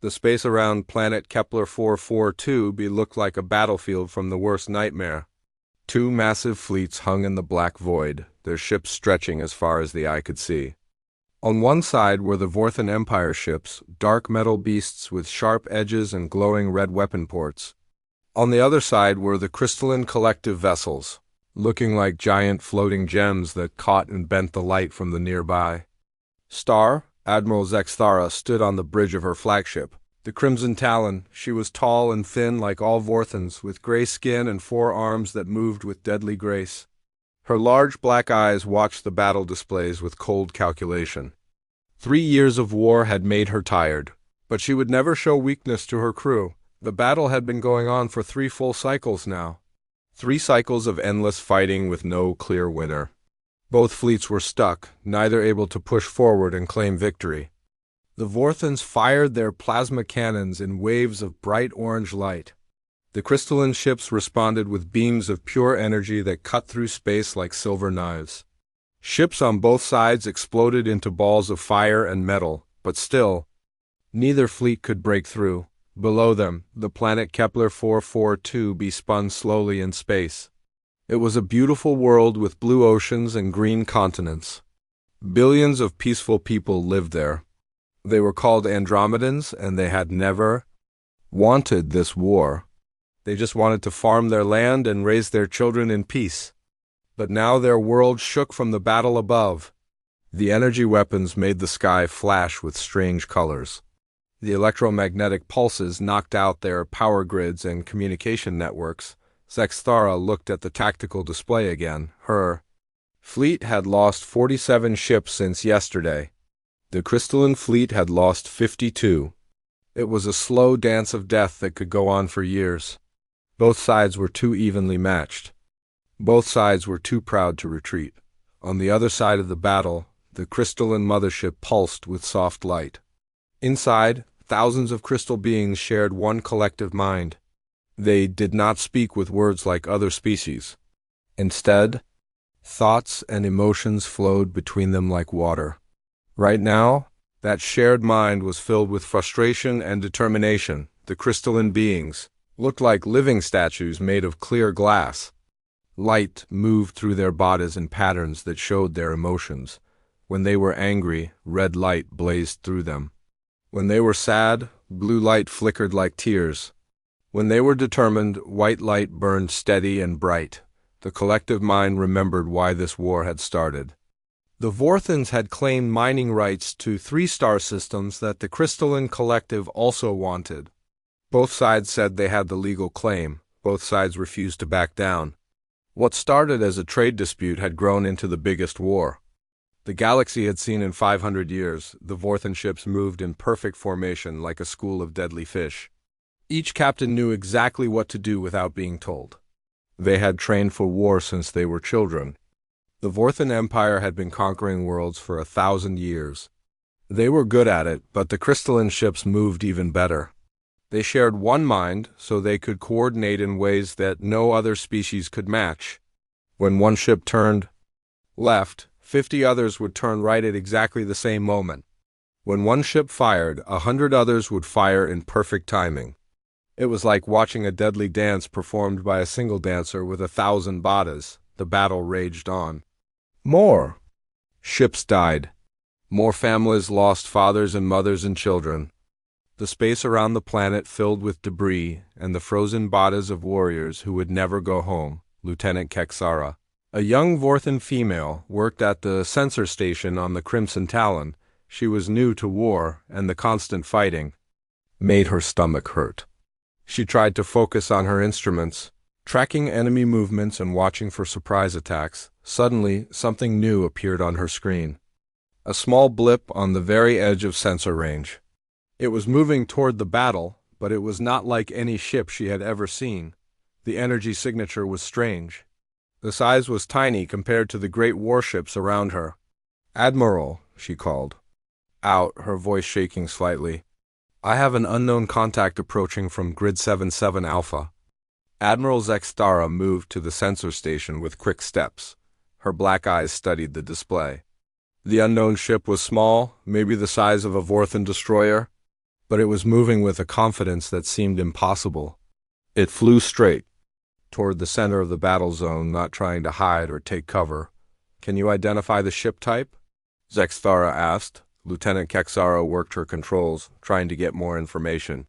The space around planet Kepler 442b looked like a battlefield from the worst nightmare. Two massive fleets hung in the black void, their ships stretching as far as the eye could see. On one side were the Vorthan Empire ships, dark metal beasts with sharp edges and glowing red weapon ports. On the other side were the crystalline collective vessels, looking like giant floating gems that caught and bent the light from the nearby. Admiral Zexthara stood on the bridge of her flagship, the Crimson Talon. She was tall and thin like all Vorthans, with gray skin and 4 arms that moved with deadly grace. Her large black eyes watched the battle displays with cold calculation. 3 years of war had made her tired, but she would never show weakness to her crew. The battle had been going on for 3 full cycles now. 3 cycles of endless fighting with no clear winner. Both fleets were stuck, neither able to push forward and claim victory. The Vorthans fired their plasma cannons in waves of bright orange light. The crystalline ships responded with beams of pure energy that cut through space like silver knives. Ships on both sides exploded into balls of fire and metal, but still, neither fleet could break through. Below them, the planet Kepler 442b spun slowly in space. It was a beautiful world with blue oceans and green continents. Billions of peaceful people lived there. They were called Andromedans, and they had never wanted this war. They just wanted to farm their land and raise their children in peace. But now their world shook from the battle above. The energy weapons made the sky flash with strange colors. The electromagnetic pulses knocked out their power grids and communication networks. Zexthara looked at the tactical display again. Her fleet had lost 47 ships since yesterday. The crystalline fleet had lost 52. It was a slow dance of death that could go on for years. Both sides were too evenly matched. Both sides were too proud to retreat. On the other side of the battle, the crystalline mothership pulsed with soft light. Inside, thousands of crystal beings shared one collective mind. They did not speak with words like other species. Instead, thoughts and emotions flowed between them like water. Right now, that shared mind was filled with frustration and determination. The crystalline beings looked like living statues made of clear glass. Light moved through their bodies in patterns that showed their emotions. When they were angry, red light blazed through them. When they were sad, blue light flickered like tears. When they were determined, white light burned steady and bright. The collective mind remembered why this war had started. The Vorthans had claimed mining rights to 3 star systems that the crystalline collective also wanted. Both sides said they had the legal claim. Both sides refused to back down. What started as a trade dispute had grown into the biggest war. The galaxy had seen in 500 years. The Vorthan ships moved in perfect formation like a school of deadly fish. Each captain knew exactly what to do without being told. They had trained for war since they were children. The Vorthan Empire had been conquering worlds for 1,000 years. They were good at it, but the crystalline ships moved even better. They shared one mind, so they could coordinate in ways that no other species could match. When one ship turned left, 50 others would turn right at exactly the same moment. When one ship fired, 100 others would fire in perfect timing. It was like watching a deadly dance performed by a single dancer with 1,000 badas. The battle raged on. More ships died. More families lost fathers and mothers and children. The space around the planet filled with debris and the frozen bodies of warriors who would never go home. Lieutenant Kexara, a young Vorthan female, worked at the sensor station on the Crimson Talon. She was new to war, and the constant fighting made her stomach hurt. She tried to focus on her instruments, tracking enemy movements and watching for surprise attacks. Suddenly, something new appeared on her screen. A small blip on the very edge of sensor range. It was moving toward the battle, but it was not like any ship she had ever seen. The energy signature was strange. The size was tiny compared to the great warships around her. "Admiral," she called. Out, her voice shaking slightly. "I have an unknown contact approaching from Grid 77 Alpha." Admiral Zexthara moved to the sensor station with quick steps. Her black eyes studied the display. The unknown ship was small, maybe the size of a Vorthan destroyer. but it was moving with a confidence that seemed impossible. It flew straight toward the center of the battle zone, not trying to hide or take cover. "Can you identify the ship type?" Zexthara asked. Lieutenant Kexara worked her controls, trying to get more information.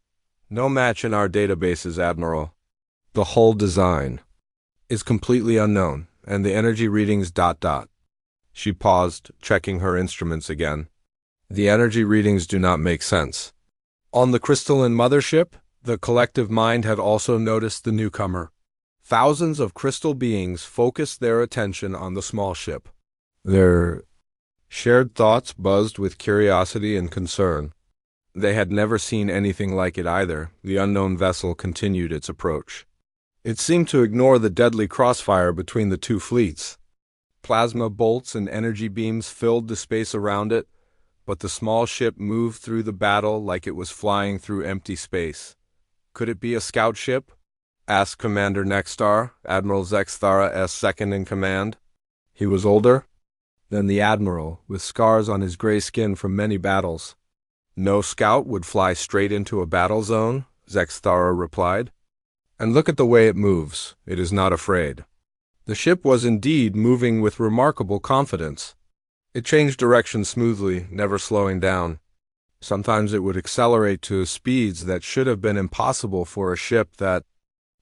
"No match in our databases, Admiral. The hull design is completely unknown, and the energy readings ... She paused, checking her instruments again. "The energy readings do not make sense." On the crystalline mothership, the collective mind had also noticed the newcomer. Thousands of crystal beings focused their attention on the small ship. Their shared thoughts buzzed with curiosity and concern. They had never seen anything like it either. The unknown vessel continued its approach. It seemed to ignore the deadly crossfire between the two fleets. Plasma bolts and energy beams filled the space around it, but the small ship moved through the battle like it was flying through empty space. "Could it be a scout ship?" asked Commander Nexstar, Admiral Zexthara's second-in-command. He was older than the Admiral, with scars on his gray skin from many battles. "No scout would fly straight into a battle zone," Zexthara replied. "And look at the way it moves. It is not afraid." The ship was indeed moving with remarkable confidence. It changed direction smoothly, never slowing down. Sometimes it would accelerate to speeds that should have been impossible for a ship that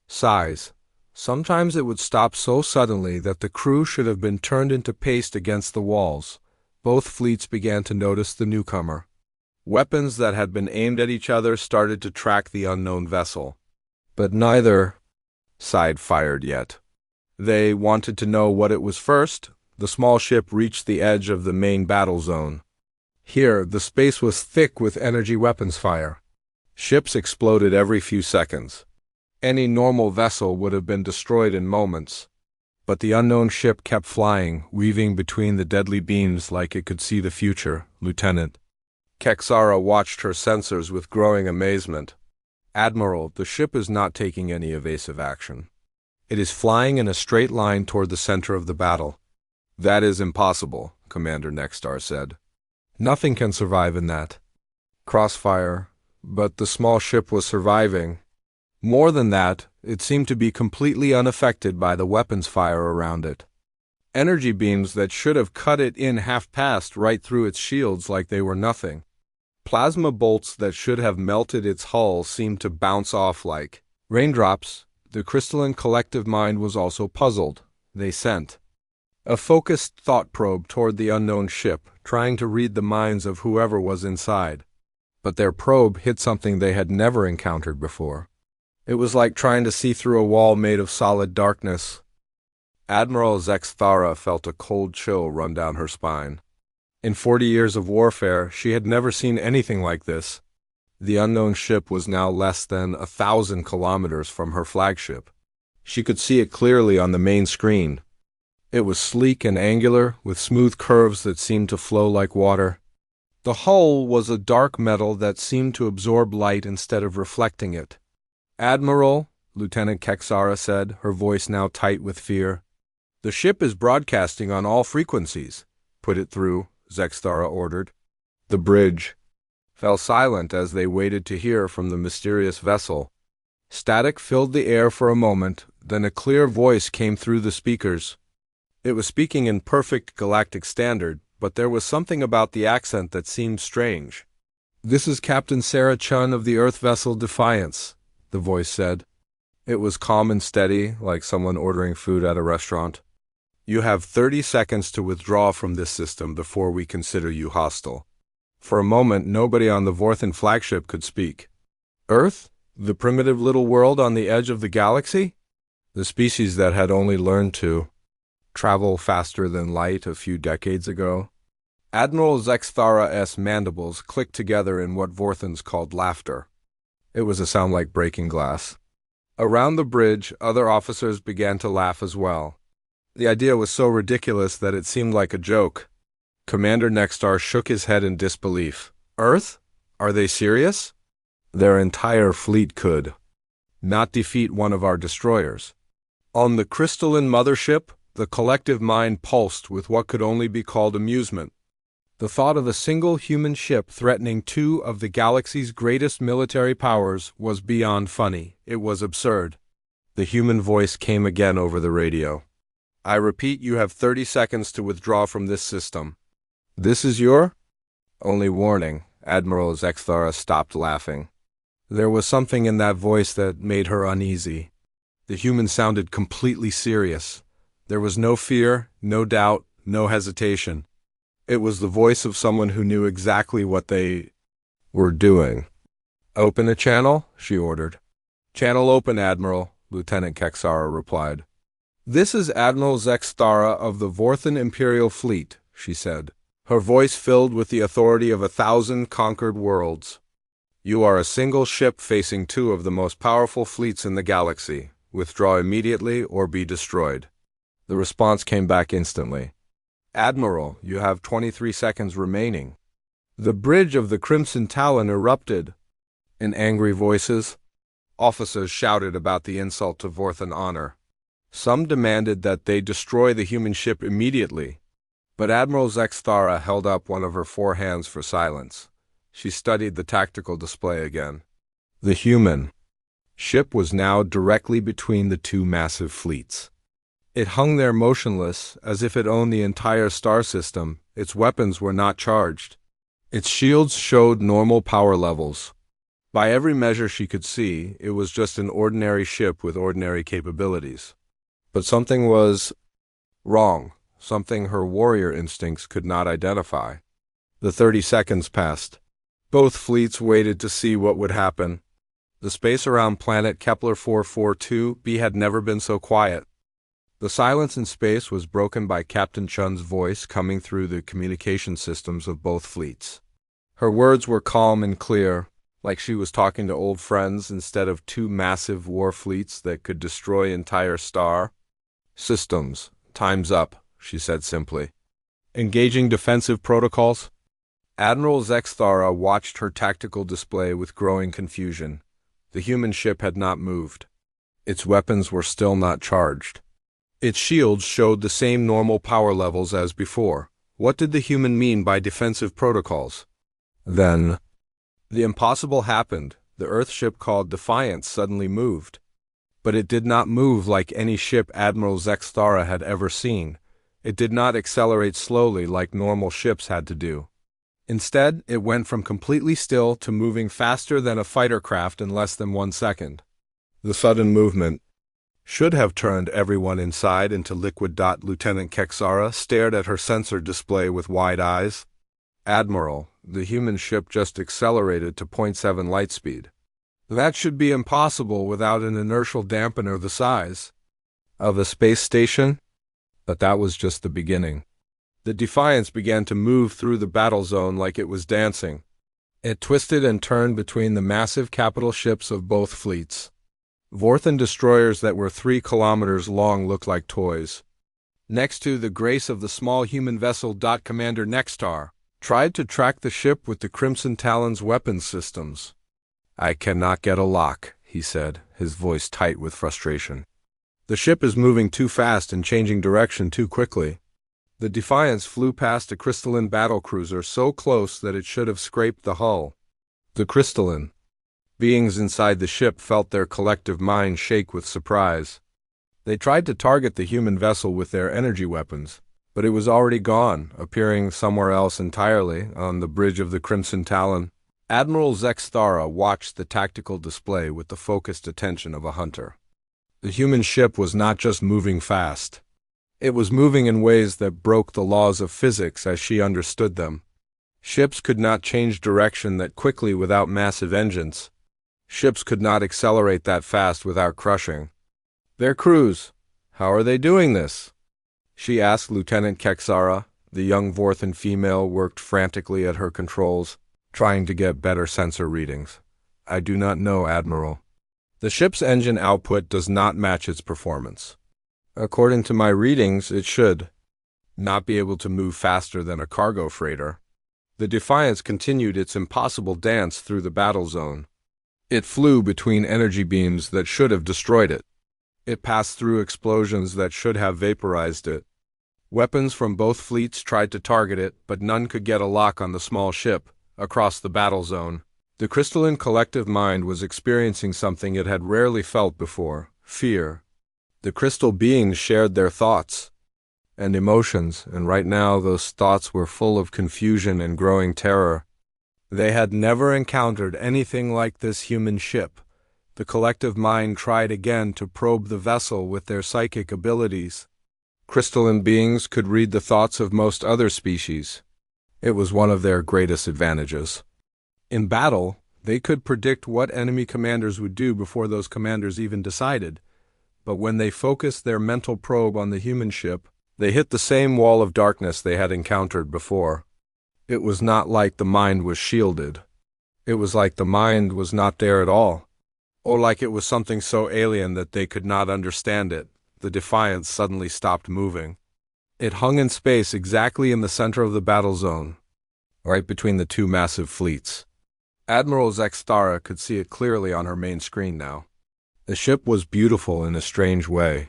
size. Sometimes it would stop so suddenly that the crew should have been turned into paste against the walls. Both fleets began to notice the newcomer. Weapons that had been aimed at each other started to track the unknown vessel. But neither side fired yet. They wanted to know what it was first. The small ship reached the edge of the main battle zone. Here, the space was thick with energy weapons fire. Ships exploded every few seconds. Any normal vessel would have been destroyed in moments. But the unknown ship kept flying, weaving between the deadly beams like it could see the future. Lieutenant Kexara watched her sensors with growing amazement. "Admiral, the ship is not taking any evasive action. It is flying in a straight line toward the center of the battle." "That is impossible," Commander Nexstar said. "Nothing can survive in that crossfire." But the small ship was surviving. More than that, it seemed to be completely unaffected by the weapons fire around it. Energy beams that should have cut it in half passed right through its shields like they were nothing. Plasma bolts that should have melted its hull seemed to bounce off like raindrops. The crystalline collective mind was also puzzled. They sent a focused thought probe toward the unknown ship, trying to read the minds of whoever was inside. But their probe hit something they had never encountered before. It was like trying to see through a wall made of solid darkness. Admiral Zexthara felt a cold chill run down her spine. In 40 years of warfare, she had never seen anything like this. The unknown ship was now less than 1,000 kilometers from her flagship. She could see it clearly on the main screen. It was sleek and angular, with smooth curves that seemed to flow like water. The hull was a dark metal that seemed to absorb light instead of reflecting it. "Admiral," Lieutenant Kexara said, her voice now tight with fear. "The ship is broadcasting on all frequencies." "Put it through," Zexthara ordered. The bridge fell silent as they waited to hear from the mysterious vessel. Static filled the air for a moment, then a clear voice came through the speakers. It was speaking in perfect galactic standard, but there was something about the accent that seemed strange. "This is Captain Sarah Chun of the Earth vessel Defiance," the voice said. It was calm and steady, like someone ordering food at a restaurant. "You have 30 seconds to withdraw from this system before we consider you hostile." For a moment, nobody on the Vorthan flagship could speak. Earth? The primitive little world on the edge of the galaxy? The species that had only learned to travel faster than light a few decades ago? Admiral Zexthara's mandibles clicked together in what Vorthans called laughter. It was a sound like breaking glass. Around the bridge, other officers began to laugh as well. The idea was so ridiculous that it seemed like a joke. Commander Nexstar shook his head in disbelief. "Earth? Are they serious? Their entire fleet could not defeat one of our destroyers." On the crystalline mothership, the collective mind pulsed with what could only be called amusement. The thought of a single human ship threatening two of the galaxy's greatest military powers was beyond funny. It was absurd. The human voice came again over the radio. "I repeat, you have 30 seconds to withdraw from this system. This is your only warning." Admiral Zexthara stopped laughing. There was something in that voice that made her uneasy. The human sounded completely serious. There was no fear, no doubt, no hesitation. It was the voice of someone who knew exactly what they were doing. "Open a channel," she ordered. "Channel open, Admiral," Lieutenant Kexara replied. "This is Admiral Zexthara of the Vorthan Imperial Fleet," she said, her voice filled with the authority of 1,000 conquered worlds. "You are a single ship facing two of the most powerful fleets in the galaxy. Withdraw immediately or be destroyed." The response came back instantly. "Admiral, you have 23 seconds remaining." The bridge of the Crimson Talon erupted. In angry voices, officers shouted about the insult to Vorthan honor. Some demanded that they destroy the human ship immediately, but Admiral Zexthara held up one of her 4 hands for silence. She studied the tactical display again. The human ship was now directly between the two massive fleets. It hung there motionless, as if it owned the entire star system. Its weapons were not charged. Its shields showed normal power levels. By every measure she could see, it was just an ordinary ship with ordinary capabilities. But something was wrong, something her warrior instincts could not identify. The 30 seconds passed. Both fleets waited to see what would happen. The space around planet Kepler 442b had never been so quiet. The silence in space was broken by Captain Chun's voice coming through the communication systems of both fleets. Her words were calm and clear, like she was talking to old friends instead of two massive war fleets that could destroy entire star systems. "Time's up," she said simply. "Engaging defensive protocols." Admiral Zexthara watched her tactical display with growing confusion. The human ship had not moved. Its weapons were still not charged. Its shields showed the same normal power levels as before. What did the human mean by defensive protocols? Then, the impossible happened. The Earth ship called Defiance suddenly moved. But it did not move like any ship Admiral Zexthara had ever seen. It did not accelerate slowly like normal ships had to do. Instead, it went from completely still to moving faster than a fighter craft in less than 1 second. The sudden movement should have turned everyone inside into liquid. Lieutenant Kexara stared at her sensor display with wide eyes. "Admiral, the human ship just accelerated to 0.7 light speed. That should be impossible without an inertial dampener the size of a space station." But that was just the beginning. The Defiance began to move through the battle zone like it was dancing. It twisted and turned between the massive capital ships of both fleets. Vorthan destroyers that were 3 kilometers long looked like toys. Next to the grace of the small human vessel. Commander Nextar tried to track the ship with the Crimson Talon's weapons systems. "I cannot get a lock," he said, his voice tight with frustration. "The ship is moving too fast and changing direction too quickly." The Defiance flew past a crystalline battlecruiser so close that it should have scraped the hull. The crystalline beings inside the ship felt their collective minds shake with surprise. They tried to target the human vessel with their energy weapons, but it was already gone, appearing somewhere else entirely, on the bridge of the Crimson Talon. Admiral Zexthara watched the tactical display with the focused attention of a hunter. The human ship was not just moving fast. It was moving in ways that broke the laws of physics as she understood them. Ships could not change direction that quickly without massive engines. Ships could not accelerate that fast without crushing their crews. "How are they doing this?" she asked Lieutenant Kexara. The young Vorthan female worked frantically at her controls, trying to get better sensor readings. "I do not know, Admiral. The ship's engine output does not match its performance. According to my readings, it should not be able to move faster than a cargo freighter." The Defiance continued its impossible dance through the battle zone. It flew between energy beams that should have destroyed it. It passed through explosions that should have vaporized it. Weapons from both fleets tried to target it, but none could get a lock on the small ship across the battle zone. The crystalline collective mind was experiencing something it had rarely felt before: fear. The crystal beings shared their thoughts and emotions, and right now those thoughts were full of confusion and growing terror. They had never encountered anything like this human ship. The collective mind tried again to probe the vessel with their psychic abilities. Crystalline beings could read the thoughts of most other species. It was one of their greatest advantages. In battle, they could predict what enemy commanders would do before those commanders even decided. But when they focused their mental probe on the human ship, they hit the same wall of darkness they had encountered before. It was not like the mind was shielded. It was like the mind was not there at all. Or like it was something so alien that they could not understand it. The Defiance suddenly stopped moving. It hung in space exactly in the center of the battle zone, right between the two massive fleets. Admiral Zextara could see it clearly on her main screen now. The ship was beautiful in a strange way.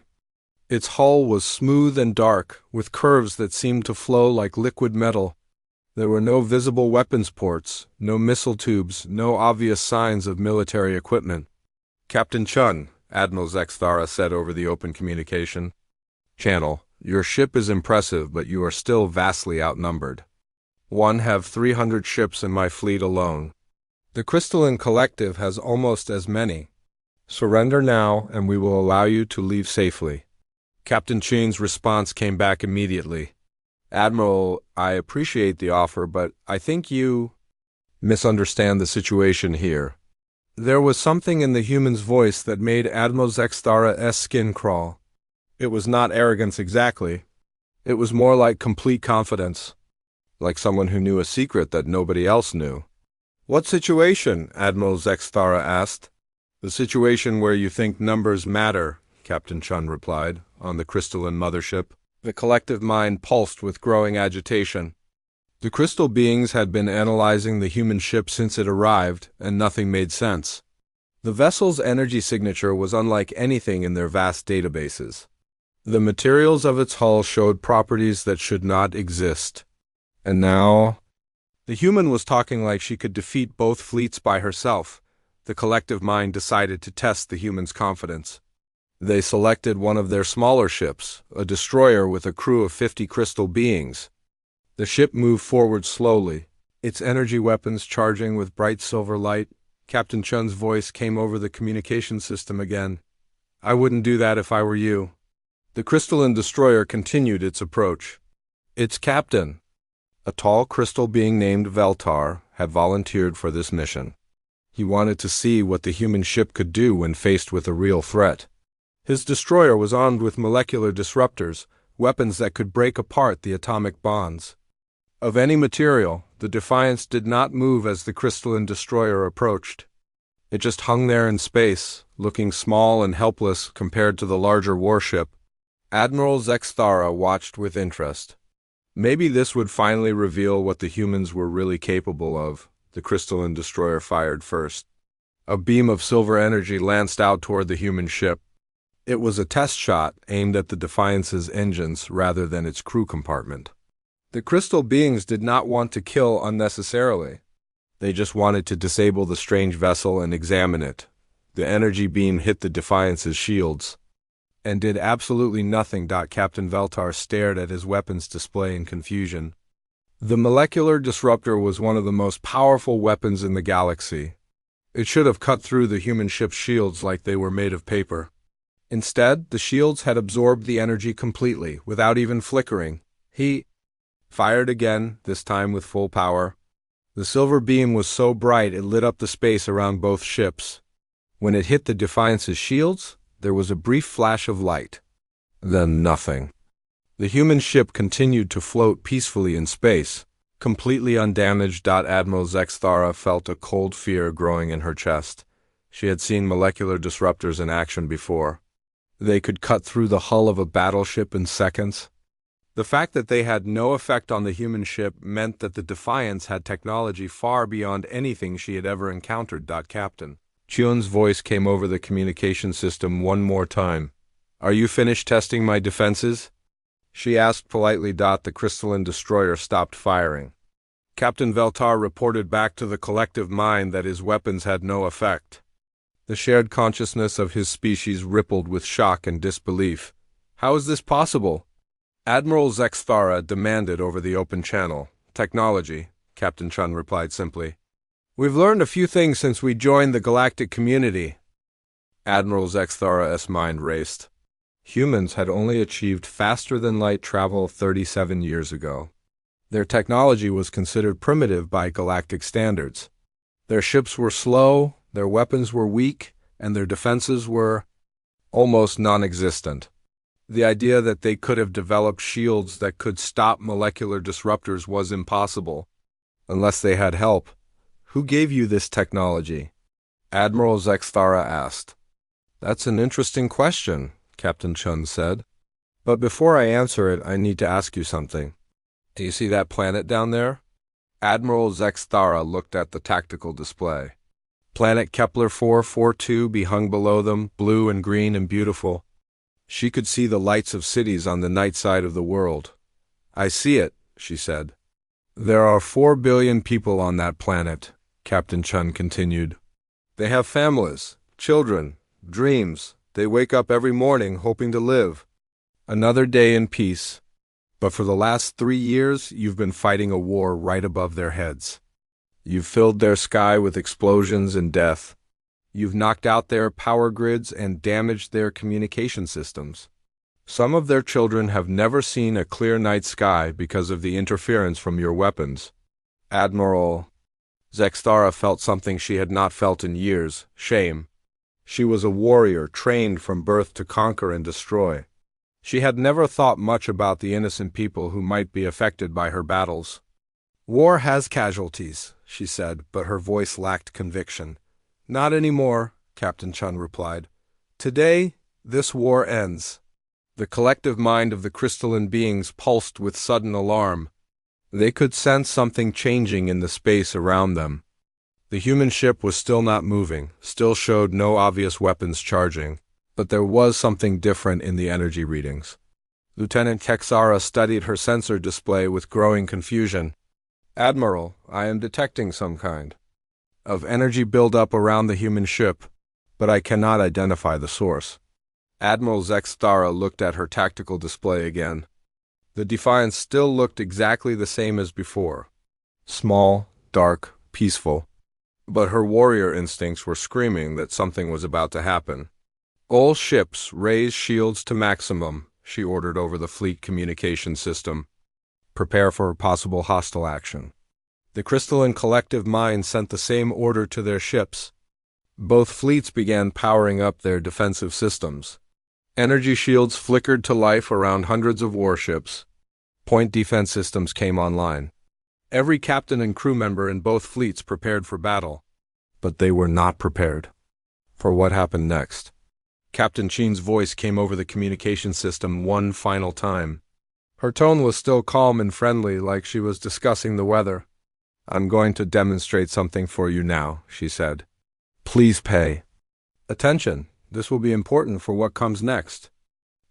Its hull was smooth and dark, with curves that seemed to flow like liquid metal. There were no visible weapons ports, no missile tubes, no obvious signs of military equipment. "Captain Chun," Admiral Zextara said over the open communication channel, "your ship is impressive, but you are still vastly outnumbered. One have 300 ships in my fleet alone. The Crystalline Collective has almost as many. Surrender now, and we will allow you to leave safely." Captain Chun's response came back immediately. "Admiral, I appreciate the offer, but I think you misunderstand the situation here." There was something in the human's voice that made Admiral Zextara's skin crawl. It was not arrogance exactly. It was more like complete confidence, like someone who knew a secret that nobody else knew. "What situation?" Admiral Zextara asked. "The situation where you think numbers matter," Captain Chun replied, on the crystalline mothership. The collective mind pulsed with growing agitation. The crystal beings had been analyzing the human ship since it arrived, and nothing made sense. The vessel's energy signature was unlike anything in their vast databases. The materials of its hull showed properties that should not exist. And now, the human was talking like she could defeat both fleets by herself. The collective mind decided to test the human's confidence. They selected one of their smaller ships, a destroyer with a crew of 50 crystal beings. The ship moved forward slowly, its energy weapons charging with bright silver light. Captain Chun's voice came over the communication system again. "I wouldn't do that if I were you." The crystalline destroyer continued its approach. Its captain, a tall crystal being named Veltar, had volunteered for this mission. He wanted to see what the human ship could do when faced with a real threat. His destroyer was armed with molecular disruptors, weapons that could break apart the atomic bonds. Of any material, the Defiance did not move as the crystalline destroyer approached. It just hung there in space, looking small and helpless compared to the larger warship. Admiral Zextara watched with interest. Maybe this would finally reveal what the humans were really capable of. The crystalline destroyer fired first. A beam of silver energy lanced out toward the human ship. It was a test shot aimed at the Defiance's engines rather than its crew compartment. The crystal beings did not want to kill unnecessarily. They just wanted to disable the strange vessel and examine it. The energy beam hit the Defiance's shields and did absolutely nothing. Captain Veltar stared at his weapons display in confusion. The molecular disruptor was one of the most powerful weapons in the galaxy. It should have cut through the human ship's shields like they were made of paper. Instead, the shields had absorbed the energy completely, without even flickering. He fired again, this time with full power. The silver beam was so bright it lit up the space around both ships. When it hit the Defiance's shields, there was a brief flash of light. Then nothing. The human ship continued to float peacefully in space, completely undamaged. Admiral Zextara felt a cold fear growing in her chest. She had seen molecular disruptors in action before. They could cut through the hull of a battleship in seconds. The fact that they had no effect on the human ship meant that the Defiance had technology far beyond anything she had ever encountered. Captain Chun's voice came over the communication system one more time. "Are you finished testing my defenses?" she asked politely. The crystalline destroyer stopped firing. Captain Veltar reported back to the collective mind that his weapons had no effect. The shared consciousness of his species rippled with shock and disbelief. How is this possible? Admiral Zexthara demanded over the open channel. Technology, Captain Chun replied simply. We've learned a few things since we joined the galactic community. Admiral Zexthara's mind raced. Humans had only achieved faster-than-light travel 37 years ago. Their technology was considered primitive by galactic standards. Their ships were slow, their weapons were weak, and their defenses were almost non-existent. The idea that they could have developed shields that could stop molecular disruptors was impossible. Unless they had help. Who gave you this technology? Admiral Zexthara asked. That's an interesting question, Captain Chun said. But before I answer it, I need to ask you something. Do you see that planet down there? Admiral Zexthara looked at the tactical display. Planet Kepler 442 be hung below them, blue and green and beautiful. She could see the lights of cities on the night side of the world. I see it, she said. There are 4 billion people on that planet, Captain Chun continued. They have families, children, dreams. They wake up every morning hoping to live. Another day in peace. But for the last 3 years, you've been fighting a war right above their heads. You've filled their sky with explosions and death. You've knocked out their power grids and damaged their communication systems. Some of their children have never seen a clear night sky because of the interference from your weapons. Admiral Zexthara felt something she had not felt in years, shame. She was a warrior trained from birth to conquer and destroy. She had never thought much about the innocent people who might be affected by her battles. War has casualties, she said, but her voice lacked conviction. Not anymore, Captain Chun replied. Today, this war ends. The collective mind of the crystalline beings pulsed with sudden alarm. They could sense something changing in the space around them. The human ship was still not moving, still showed no obvious weapons charging, but there was something different in the energy readings. Lieutenant Kexara studied her sensor display with growing confusion. Admiral, I am detecting some kind of energy buildup around the human ship, but I cannot identify the source. Admiral Zexthara looked at her tactical display again. The Defiance still looked exactly the same as before. Small, dark, peaceful. But her warrior instincts were screaming that something was about to happen. All ships raise shields to maximum, she ordered over the fleet communication system. Prepare for possible hostile action. The crystalline collective mind sent the same order to their ships. Both fleets began powering up their defensive systems. Energy shields flickered to life around hundreds of warships. Point defense systems came online. Every captain and crew member in both fleets prepared for battle. But they were not prepared for what happened next. Captain Chin's voice came over the communication system one final time. Her tone was still calm and friendly, like she was discussing the weather. I'm going to demonstrate something for you now, she said. Please pay attention. This will be important for what comes next.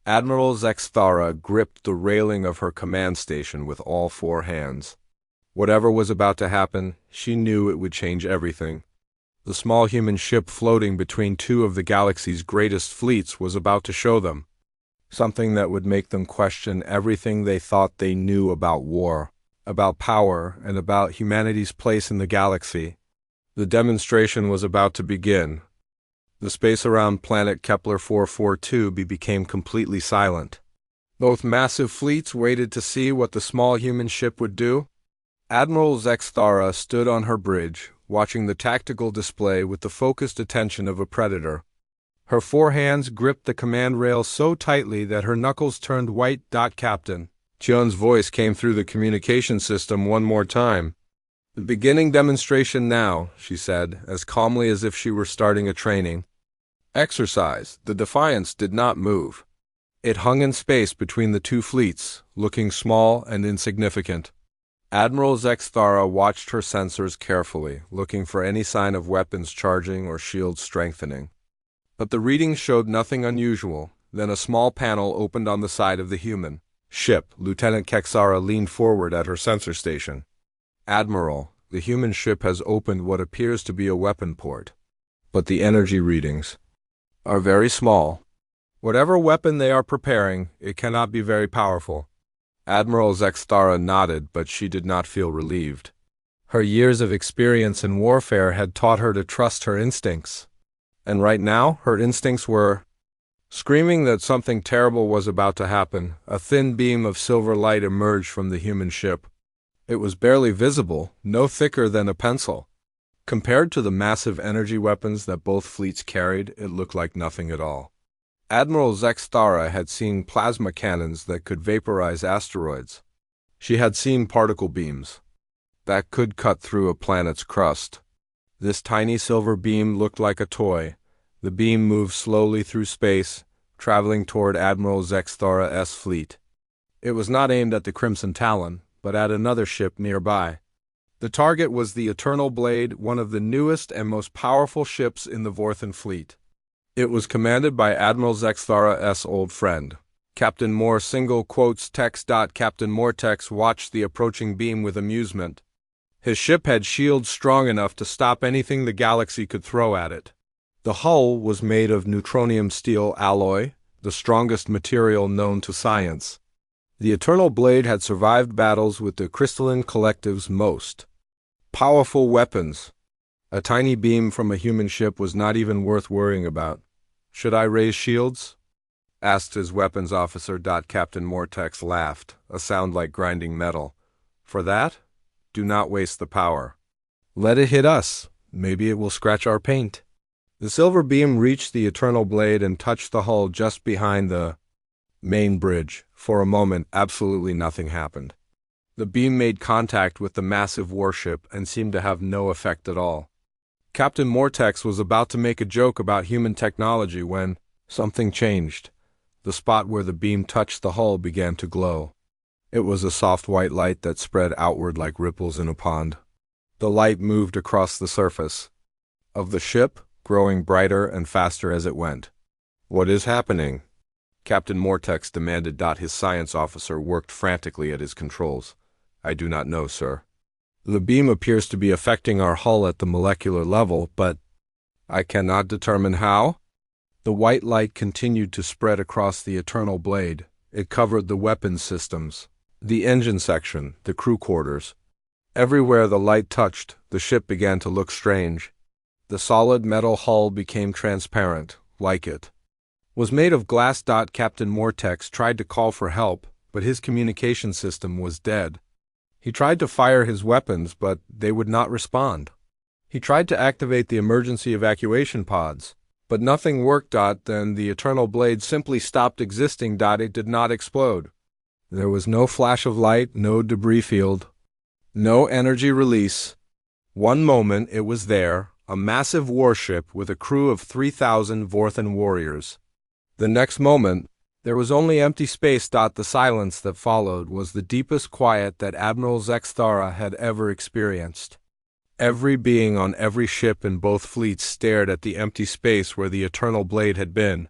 Admiral Zexthara gripped the railing of her command station with all 4 hands. Whatever was about to happen, she knew it would change everything. The small human ship floating between 2 of the galaxy's greatest fleets was about to show them something that would make them question everything they thought they knew about war, about power, and about humanity's place in the galaxy. The demonstration was about to begin. The space around planet Kepler 442 became completely silent. Both massive fleets waited to see what the small human ship would do. Admiral Zexthara stood on her bridge, watching the tactical display with the focused attention of a predator. Her 4 hands gripped the command rail so tightly that her knuckles turned white. Captain Chun's voice came through the communication system one more time. The beginning demonstration now, she said, as calmly as if she were starting a training. Exercise. The Defiance did not move. It hung in space between the 2 fleets, looking small and insignificant. Admiral Zexthara watched her sensors carefully, looking for any sign of weapons charging or shields strengthening. But the readings showed nothing unusual. Then a small panel opened on the side of the human Ship. Lieutenant Kexara leaned forward at her sensor station. Admiral, the human ship has opened what appears to be a weapon port. But the energy readings are very small. Whatever weapon they are preparing, it cannot be very powerful. Admiral Zextara nodded, but she did not feel relieved. Her years of experience in warfare had taught her to trust her instincts. And right now, her instincts were screaming that something terrible was about to happen. A thin beam of silver light emerged from the human ship. It was barely visible, no thicker than a pencil. Compared to the massive energy weapons that both fleets carried, it looked like nothing at all. Admiral Zextara had seen plasma cannons that could vaporize asteroids. She had seen particle beams that could cut through a planet's crust. This tiny silver beam looked like a toy. The beam moved slowly through space, traveling toward Admiral Zextara's fleet. It was not aimed at the Crimson Talon, but at another ship nearby. The target was the Eternal Blade, one of the newest and most powerful ships in the Vorthan fleet. It was commanded by Admiral Zextara's old friend, Captain Moore. Text. Captain Mortex watched the approaching beam with amusement. His ship had shields strong enough to stop anything the galaxy could throw at it. The hull was made of neutronium steel alloy, the strongest material known to science. The Eternal Blade had survived battles with the Crystalline Collective's most powerful weapons. A tiny beam from a human ship was not even worth worrying about. "Should I raise shields?" asked his weapons officer. Captain Mortex laughed, a sound like grinding metal. "For that? Do not waste the power. Let it hit us. Maybe it will scratch our paint." The silver beam reached the Eternal Blade and touched the hull just behind the main bridge. For a moment, absolutely nothing happened. The beam made contact with the massive warship and seemed to have no effect at all. Captain Mortex was about to make a joke about human technology when something changed. The spot where the beam touched the hull began to glow. It was a soft white light that spread outward like ripples in a pond. The light moved across the surface of the ship, growing brighter and faster as it went. "What is happening?" Captain Mortex demanded. His science officer worked frantically at his controls. "I do not know, sir. The beam appears to be affecting our hull at the molecular level, but I cannot determine how." The white light continued to spread across the Eternal Blade. It covered the weapons systems, the engine section, the crew quarters. Everywhere the light touched, the ship began to look strange. The solid metal hull became transparent, like it was made of glass. Captain Mortex tried to call for help, but his communication system was dead. He tried to fire his weapons, but they would not respond. He tried to activate the emergency evacuation pods, but nothing worked. Then the Eternal Blade simply stopped existing. It did not explode. There was no flash of light, no debris field, no energy release. One moment it was there, a massive warship with a crew of 3,000 Vorthan warriors. The next moment, there was only empty space. The silence that followed was the deepest quiet that Admiral Zextara had ever experienced. Every being on every ship in both fleets stared at the empty space where the Eternal Blade had been.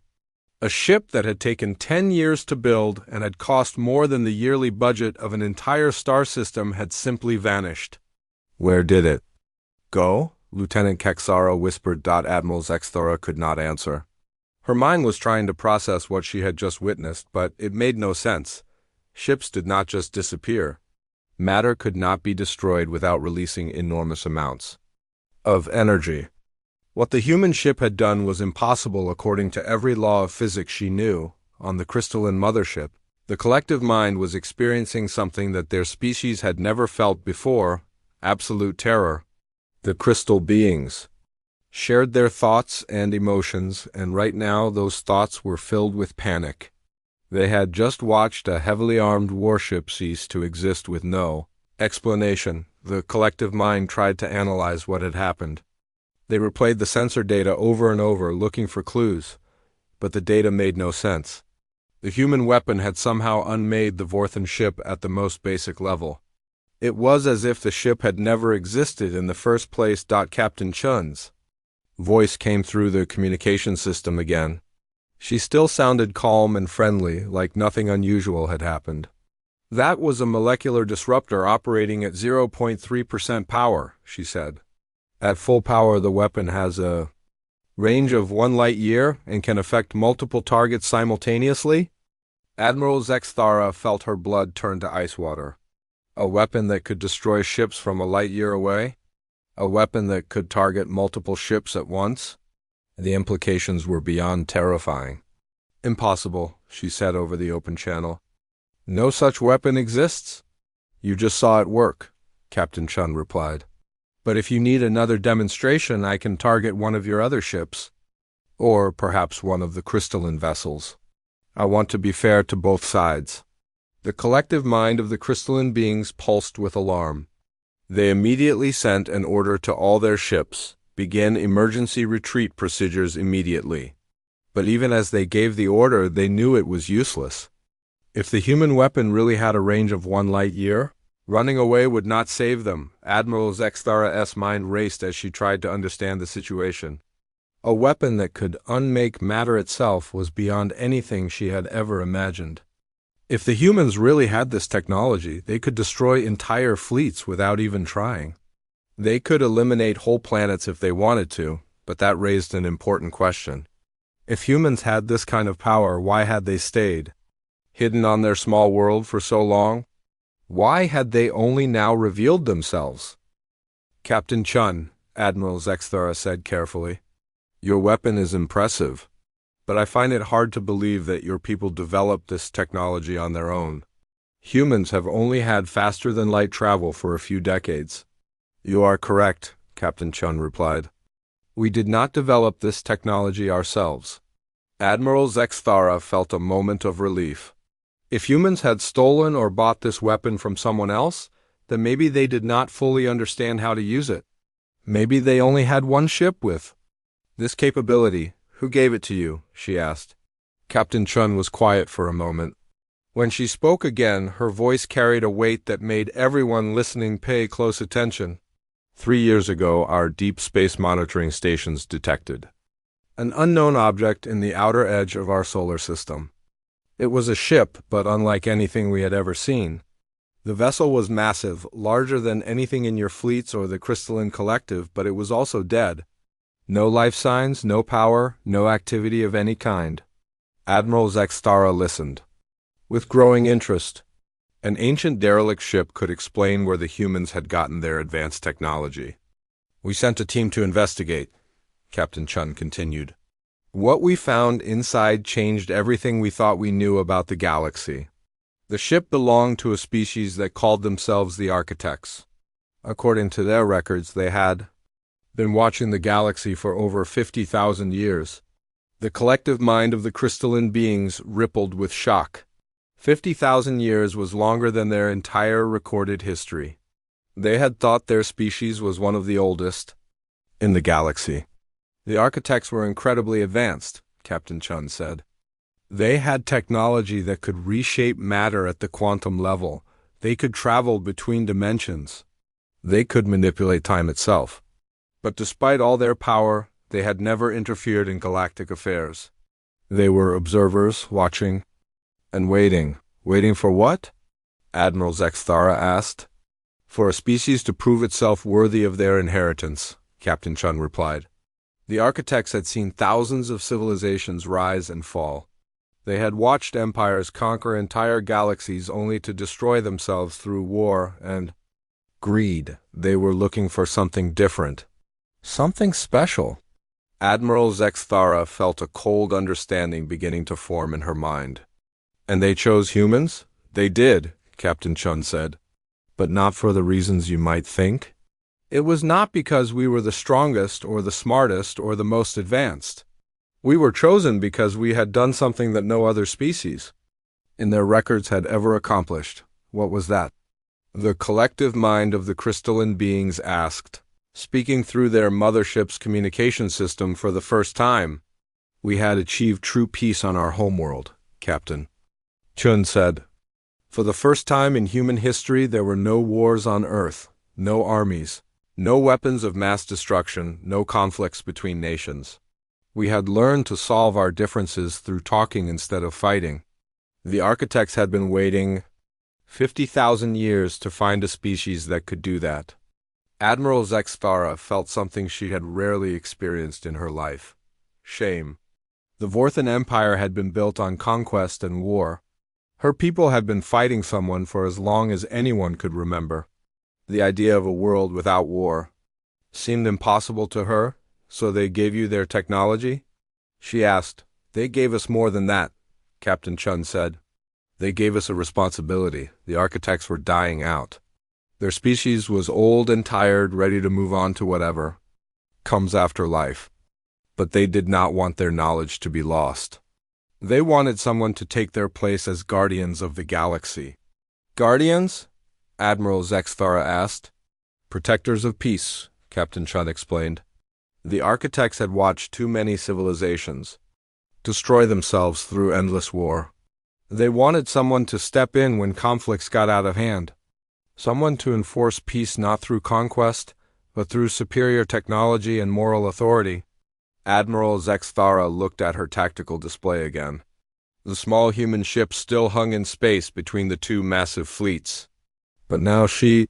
A ship that had taken 10 years to build and had cost more than the yearly budget of an entire star system had simply vanished. "Where did it go?" Lieutenant Kexara whispered. Admiral Zextara could not answer. Her mind was trying to process what she had just witnessed, but it made no sense. Ships did not just disappear. Matter could not be destroyed without releasing enormous amounts of energy. What the human ship had done was impossible according to every law of physics she knew. On the crystalline mothership, the collective mind was experiencing something that their species had never felt before: absolute terror. The crystal beings shared their thoughts and emotions, and right now those thoughts were filled with panic. They had just watched a heavily armed warship cease to exist with no explanation. The collective mind tried to analyze what had happened. They replayed the sensor data over and over, looking for clues, but the data made no sense. The human weapon had somehow unmade the Vorthan ship at the most basic level. It was as if the ship had never existed in the first place. Captain Chun's voice came through the communication system again. She still sounded calm and friendly, like nothing unusual had happened. That was a molecular disruptor operating at 0.3% power, she said. At full power, the weapon has a range of 1 light year and can affect multiple targets simultaneously. Admiral Zexthara felt her blood turn to ice water. A weapon that could destroy ships from a light year away? A weapon that could target multiple ships at once? The implications were beyond terrifying. Impossible, she said over the open channel. No such weapon exists. You just saw it work, Captain Chun replied. But if you need another demonstration, I can target one of your other ships. Or perhaps one of the crystalline vessels. I want to be fair to both sides. The collective mind of the crystalline beings pulsed with alarm. They immediately sent an order to all their ships, begin emergency retreat procedures immediately. But even as they gave the order, they knew it was useless. If the human weapon really had a range of 1 light year, running away would not save them. Admiral Zexthara's mind raced as she tried to understand the situation. A weapon that could unmake matter itself was beyond anything she had ever imagined. If the humans really had this technology, they could destroy entire fleets without even trying. They could eliminate whole planets if they wanted to, but that raised an important question. If humans had this kind of power, why had they stayed hidden on their small world for so long? Why had they only now revealed themselves? Captain Chun, Admiral Zexthara said carefully, your weapon is impressive, but I find it hard to believe that your people developed this technology on their own. Humans have only had faster-than-light travel for a few decades. You are correct, Captain Chun replied. We did not develop this technology ourselves. Admiral Zexthara felt a moment of relief. If humans had stolen or bought this weapon from someone else, then maybe they did not fully understand how to use it. Maybe they only had one ship with this capability. Who gave it to you? She asked. Captain Chun was quiet for a moment. When she spoke again, her voice carried a weight that made everyone listening pay close attention. 3 years ago, our deep space monitoring stations detected an unknown object in the outer edge of our solar system. It was a ship, but unlike anything we had ever seen. The vessel was massive, larger than anything in your fleets or the crystalline collective, but it was also dead. No life signs, no power, no activity of any kind. Admiral Zexthara listened with growing interest. An ancient derelict ship could explain where the humans had gotten their advanced technology. We sent a team to investigate, Captain Chun continued. What we found inside changed everything we thought we knew about the galaxy. The ship belonged to a species that called themselves the Architects. According to their records, they had been watching the galaxy for over 50,000 years. The collective mind of the crystalline beings rippled with shock. 50,000 years was longer than their entire recorded history. They had thought their species was one of the oldest in the galaxy. The Architects were incredibly advanced, Captain Chun said. They had technology that could reshape matter at the quantum level. They could travel between dimensions. They could manipulate time itself. But despite all their power, they had never interfered in galactic affairs. They were observers, watching, and waiting. Waiting for what? Admiral Zexthara asked. For a species to prove itself worthy of their inheritance, Captain Chun replied. The Architects had seen thousands of civilizations rise and fall. They had watched empires conquer entire galaxies only to destroy themselves through war and greed. They were looking for something different. Something special. Admiral Zexthara felt a cold understanding beginning to form in her mind. And they chose humans? They did, Captain Chun said. But not for the reasons you might think. It was not because we were the strongest or the smartest or the most advanced. We were chosen because we had done something that no other species in their records had ever accomplished. What was that? The collective mind of the crystalline beings asked, speaking through their mothership's communication system for the first time. We had achieved true peace on our homeworld, Captain Chun said. For the first time in human history, there were no wars on Earth, no armies, no weapons of mass destruction, no conflicts between nations. We had learned to solve our differences through talking instead of fighting. The Architects had been waiting 50,000 years to find a species that could do that. Admiral Zexthara felt something she had rarely experienced in her life: shame. The Vorthan Empire had been built on conquest and war. Her people had been fighting someone for as long as anyone could remember. The idea of a world without war seemed impossible to her, so they gave you their technology? She asked. They gave us more than that, Captain Chun said. They gave us a responsibility. The architects were dying out. Their species was old and tired, ready to move on to whatever comes after life. But they did not want their knowledge to be lost. They wanted someone to take their place as guardians of the galaxy. Guardians? Admiral Zexthara asked. Protectors of peace, Captain Chun explained. The architects had watched too many civilizations destroy themselves through endless war. They wanted someone to step in when conflicts got out of hand. Someone to enforce peace not through conquest, but through superior technology and moral authority. Admiral Zexthara looked at her tactical display again. The small human ship still hung in space between the two massive fleets. But now she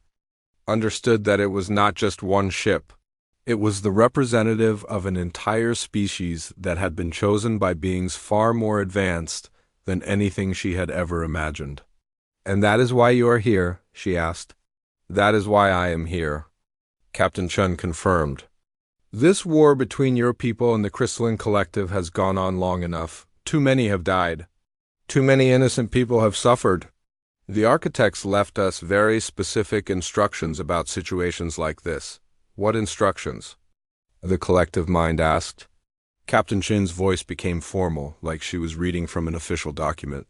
understood that it was not just one ship. It was the representative of an entire species that had been chosen by beings far more advanced than anything she had ever imagined. And that is why you are here, she asked. That is why I am here, Captain Chun confirmed. This war between your people and the Crystalline Collective has gone on long enough. Too many have died. Too many innocent people have suffered. The architects left us very specific instructions about situations like this. What instructions? The collective mind asked. Captain Chin's voice became formal, like she was reading from an official document.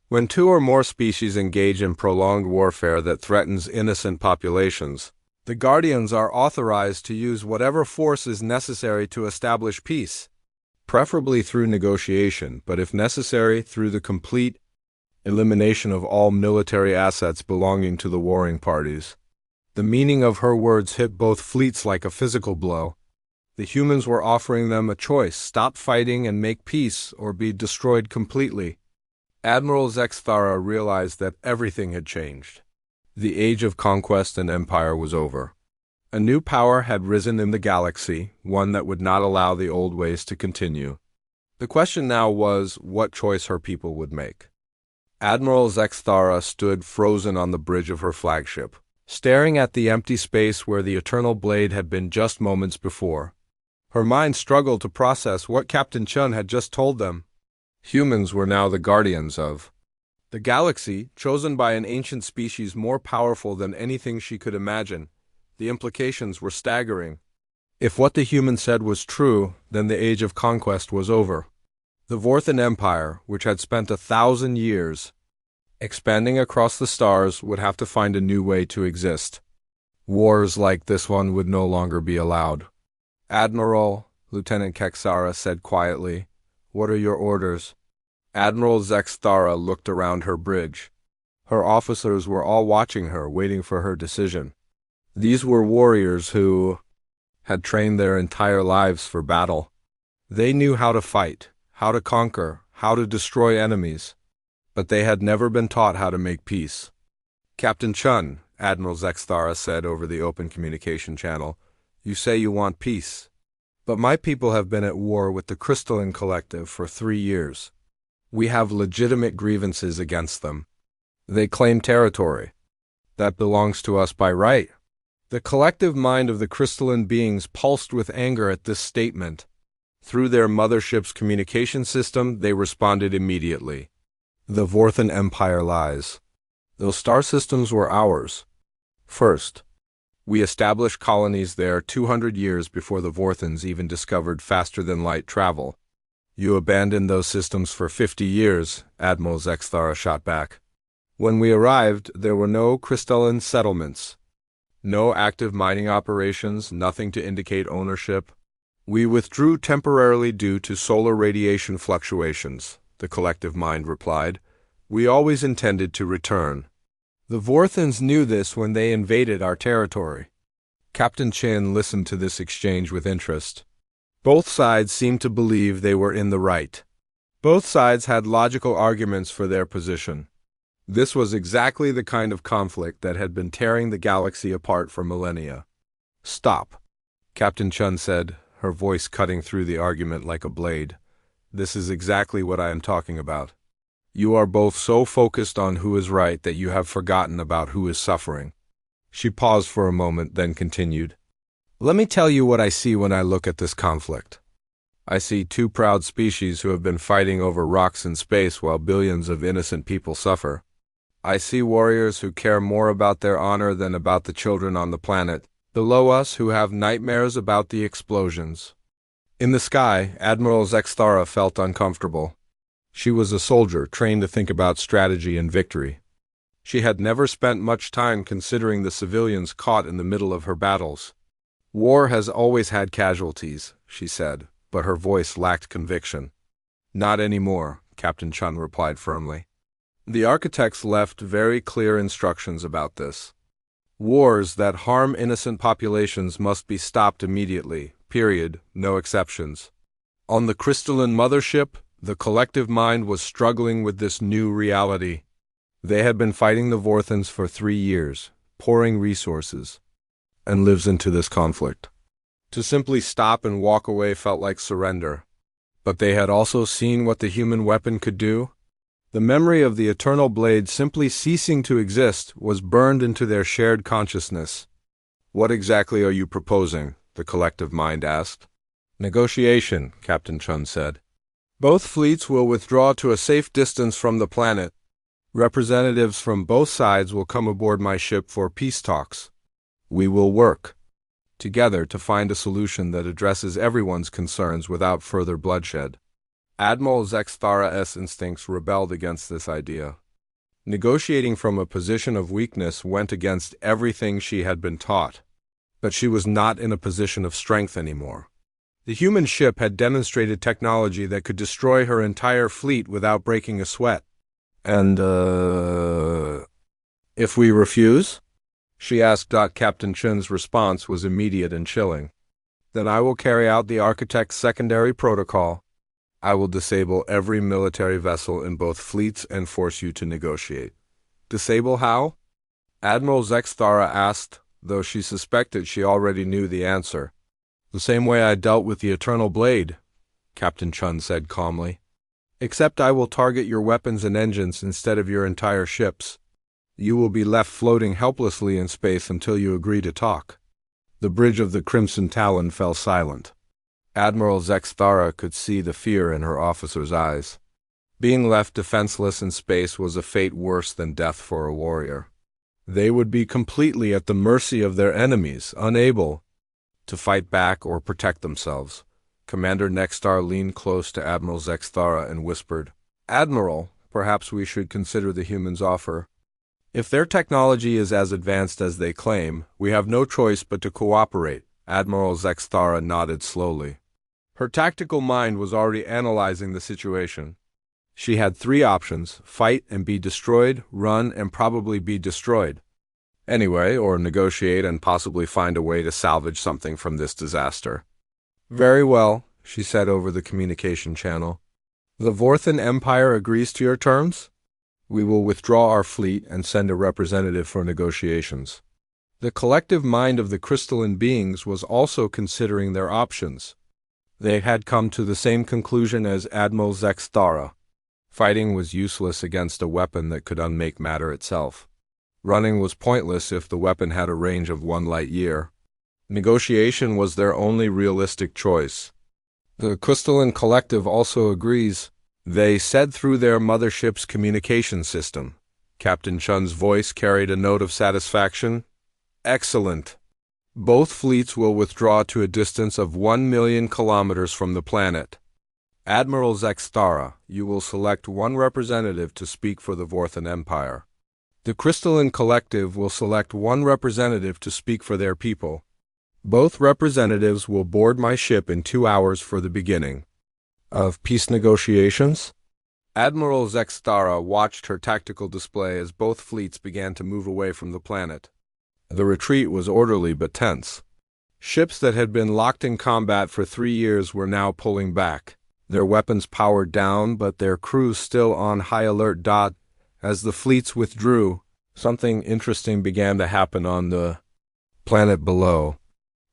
When two or more species engage in prolonged warfare that threatens innocent populations, the Guardians are authorized to use whatever force is necessary to establish peace, preferably through negotiation, but if necessary, through the complete elimination of all military assets belonging to the warring parties. The meaning of her words hit both fleets like a physical blow. The humans were offering them a choice: stop fighting and make peace, or be destroyed completely. Admiral Zexthara realized that everything had changed. The age of conquest and empire was over. A new power had risen in the galaxy, one that would not allow the old ways to continue. The question now was what choice her people would make. Admiral Zexthara stood frozen on the bridge of her flagship, staring at the empty space where the Eternal Blade had been just moments before. Her mind struggled to process what Captain Chun had just told them. Humans were now the guardians of the galaxy, chosen by an ancient species more powerful than anything she could imagine. The implications were staggering. If what the human said was true, then the age of conquest was over. The Vorthan Empire, which had spent 1,000 years expanding across the stars, would have to find a new way to exist. Wars like this one would no longer be allowed. Admiral, Lieutenant Kexara said quietly, "What are your orders?" Admiral Zexthara looked around her bridge. Her officers were all watching her, waiting for her decision. These were warriors who had trained their entire lives for battle. They knew how to fight, how to conquer, how to destroy enemies, but they had never been taught how to make peace. "Captain Chun," Admiral Zexthara said over the open communication channel, "you say you want peace. But my people have been at war with the Crystalline Collective for 3 years. We have legitimate grievances against them. They claim territory that belongs to us by right." The collective mind of the crystalline beings pulsed with anger at this statement. Through their mothership's communication system, they responded immediately. The Vorthan Empire lies. Those star systems were ours. First, we established colonies there 200 years before the Vorthans even discovered faster-than-light travel. You abandoned those systems for 50 years, Admiral Zexthara shot back. When we arrived, there were no crystalline settlements. No active mining operations, nothing to indicate ownership. We withdrew temporarily due to solar radiation fluctuations, the collective mind replied. We always intended to return. The Vorthans knew this when they invaded our territory. Captain Chin listened to this exchange with interest. Both sides seemed to believe they were in the right. Both sides had logical arguments for their position. This was exactly the kind of conflict that had been tearing the galaxy apart for millennia. "Stop," Captain Chun said, her voice cutting through the argument like a blade. "This is exactly what I am talking about. You are both so focused on who is right that you have forgotten about who is suffering." She paused for a moment, then continued. "Let me tell you what I see when I look at this conflict. I see two proud species who have been fighting over rocks in space while billions of innocent people suffer. I see warriors who care more about their honor than about the children on the planet below us who have nightmares about the explosions." In the sky, Admiral Zexthara felt uncomfortable. She was a soldier trained to think about strategy and victory. She had never spent much time considering the civilians caught in the middle of her battles. "War has always had casualties," she said, but her voice lacked conviction. "Not anymore," Captain Chun replied firmly. "The architects left very clear instructions about this. Wars that harm innocent populations must be stopped immediately, period, no exceptions." On the crystalline mothership, the collective mind was struggling with this new reality. They had been fighting the Vorthans for 3 years, pouring resources and lives into this conflict. To simply stop and walk away felt like surrender. But they had also seen what the human weapon could do. The memory of the eternal blade simply ceasing to exist was burned into their shared consciousness. "What exactly are you proposing?" the collective mind asked. "Negotiation," Captain Chun said. "Both fleets will withdraw to a safe distance from the planet. Representatives from both sides will come aboard my ship for peace talks. We will work together to find a solution that addresses everyone's concerns without further bloodshed." Admiral Zexthara's instincts rebelled against this idea. Negotiating from a position of weakness went against everything she had been taught. But she was not in a position of strength anymore. The human ship had demonstrated technology that could destroy her entire fleet without breaking a sweat. "And, if we refuse?" she asked. Captain Chun's response was immediate and chilling. "Then I will carry out the architect's secondary protocol. I will disable every military vessel in both fleets and force you to negotiate." "Disable how?" Admiral Zexthara asked, though she suspected she already knew the answer. "The same way I dealt with the Eternal Blade," Captain Chun said calmly. "Except I will target your weapons and engines instead of your entire ships. You will be left floating helplessly in space until you agree to talk." The bridge of the Crimson Talon fell silent. Admiral Zexthara could see the fear in her officer's eyes. Being left defenseless in space was a fate worse than death for a warrior. They would be completely at the mercy of their enemies, unable to fight back or protect themselves. Commander Nexstar leaned close to Admiral Zexthara and whispered, "Admiral, perhaps we should consider the humans' offer. If their technology is as advanced as they claim, we have no choice but to cooperate." Admiral Zexthara nodded slowly. Her tactical mind was already analyzing the situation. She had 3 options: fight and be destroyed, run and probably be destroyed. Anyway, or negotiate and possibly find a way to salvage something from this disaster. "Very well," she said over the communication channel. "The Vorthan Empire agrees to your terms? We will withdraw our fleet and send a representative for negotiations." The collective mind of the crystalline beings was also considering their options. They had come to the same conclusion as Admiral Zexthara. Fighting was useless against a weapon that could unmake matter itself. Running was pointless if the weapon had a range of 1 light year. Negotiation was their only realistic choice. The crystalline collective also agrees, they said through their mothership's communication system. Captain Chun's voice carried a note of satisfaction. "Excellent. Both fleets will withdraw to a distance of 1,000,000 kilometers from the planet. Admiral Zexthara, you will select 1 representative to speak for the Vorthan Empire. The Crystalline Collective will select 1 representative to speak for their people. Both representatives will board my ship in 2 hours for the beginning of peace negotiations." Admiral Zexthara watched her tactical display as both fleets began to move away from the planet. The retreat was orderly but tense. Ships that had been locked in combat for 3 years were now pulling back, their weapons powered down but their crews still on high alert. As the fleets withdrew, something interesting began to happen on the planet below.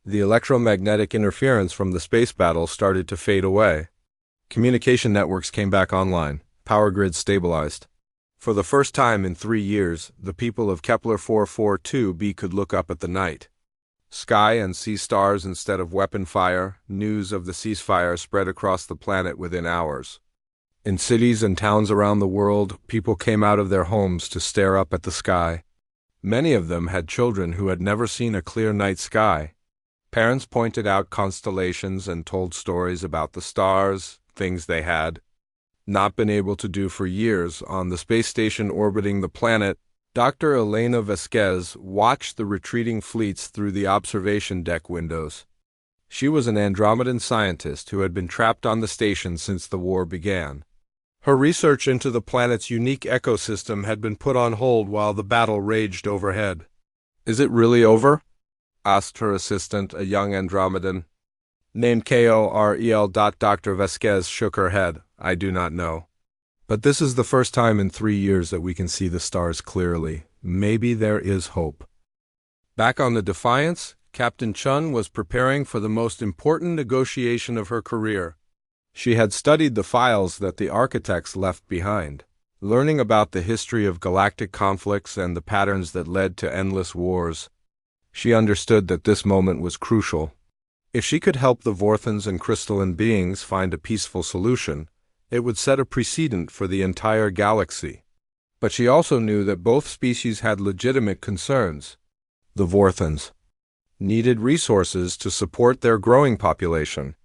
The electromagnetic interference from the space battle started to fade away. Communication networks came back online. Power grids stabilized. For the first time in 3 years, the people of Kepler 442b could look up at the night sky and see stars instead of weapon fire. News of the ceasefire spread across the planet within hours. In cities and towns around the world, people came out of their homes to stare up at the sky. Many of them had children who had never seen a clear night sky. Parents pointed out constellations and told stories about the stars, things they had not been able to do for years. On the space station orbiting the planet, Dr. Elena Vasquez watched the retreating fleets through the observation deck windows. She was an Andromedan scientist who had been trapped on the station since the war began. Her research into the planet's unique ecosystem had been put on hold while the battle raged overhead. "Is it really over?" asked her assistant, a young Andromedan named Korel. Dr. Vasquez shook her head. "I do not know. But this is the first time in 3 years that we can see the stars clearly. Maybe there is hope." Back on the Defiance, Captain Chun was preparing for the most important negotiation of her career. She had studied the files that the architects left behind, learning about the history of galactic conflicts and the patterns that led to endless wars. She understood that this moment was crucial. If she could help the Vorthans and crystalline beings find a peaceful solution, it would set a precedent for the entire galaxy. But she also knew that both species had legitimate concerns. The Vorthans needed resources to support their growing population.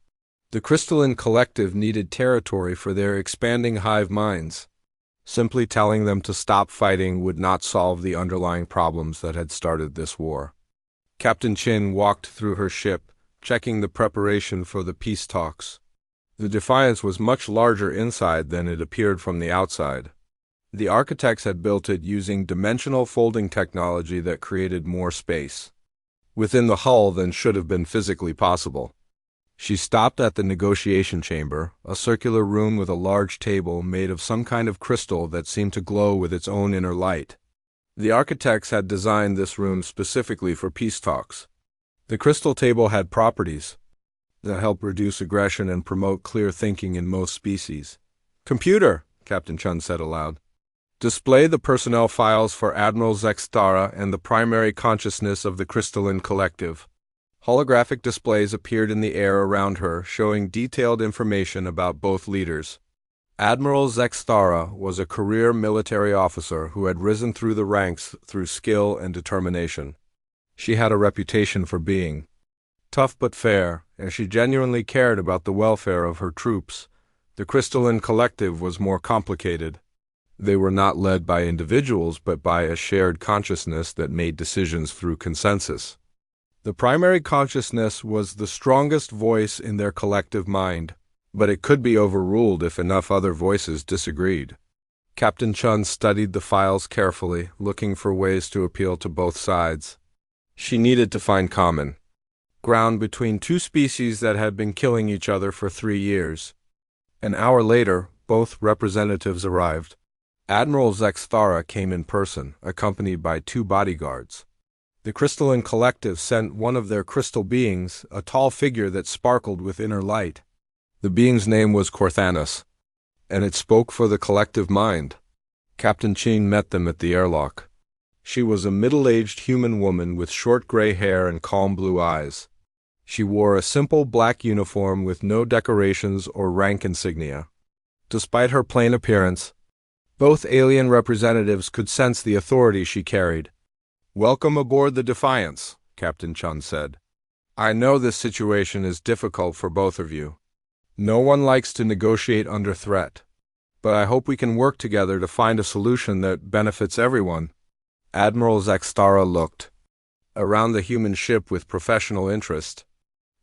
The crystalline collective needed territory for their expanding hive minds. Simply telling them to stop fighting would not solve the underlying problems that had started this war. Captain Chin walked through her ship, checking the preparation for the peace talks. The Defiance was much larger inside than it appeared from the outside. The architects had built it using dimensional folding technology that created more space within the hull than should have been physically possible. She stopped at the negotiation chamber, a circular room with a large table made of some kind of crystal that seemed to glow with its own inner light. The architects had designed this room specifically for peace talks. The crystal table had properties that help reduce aggression and promote clear thinking in most species. "Computer," Captain Chun said aloud, "display the personnel files for Admiral Zextara and the primary consciousness of the crystalline collective." Holographic displays appeared in the air around her, showing detailed information about both leaders. Admiral Zextara was a career military officer who had risen through the ranks through skill and determination. She had a reputation for being tough but fair, and she genuinely cared about the welfare of her troops. The crystalline collective was more complicated. They were not led by individuals but by a shared consciousness that made decisions through consensus. The primary consciousness was the strongest voice in their collective mind, but it could be overruled if enough other voices disagreed. Captain Chun studied the files carefully, looking for ways to appeal to both sides. She needed to find common ground between two species that had been killing each other for 3 years. An hour later, both representatives arrived. Admiral Zextara came in person, accompanied by 2 bodyguards. The crystalline collective sent one of their crystal beings, a tall figure that sparkled with inner light. The being's name was Corthanus, and it spoke for the collective mind. Captain Chin met them at the airlock. She was a middle-aged human woman with short gray hair and calm blue eyes. She wore a simple black uniform with no decorations or rank insignia. Despite her plain appearance, both alien representatives could sense the authority she carried. "Welcome aboard the Defiance," Captain Chun said. "I know this situation is difficult for both of you. No one likes to negotiate under threat, but I hope we can work together to find a solution that benefits everyone." Admiral Zextara looked around the human ship with professional interest.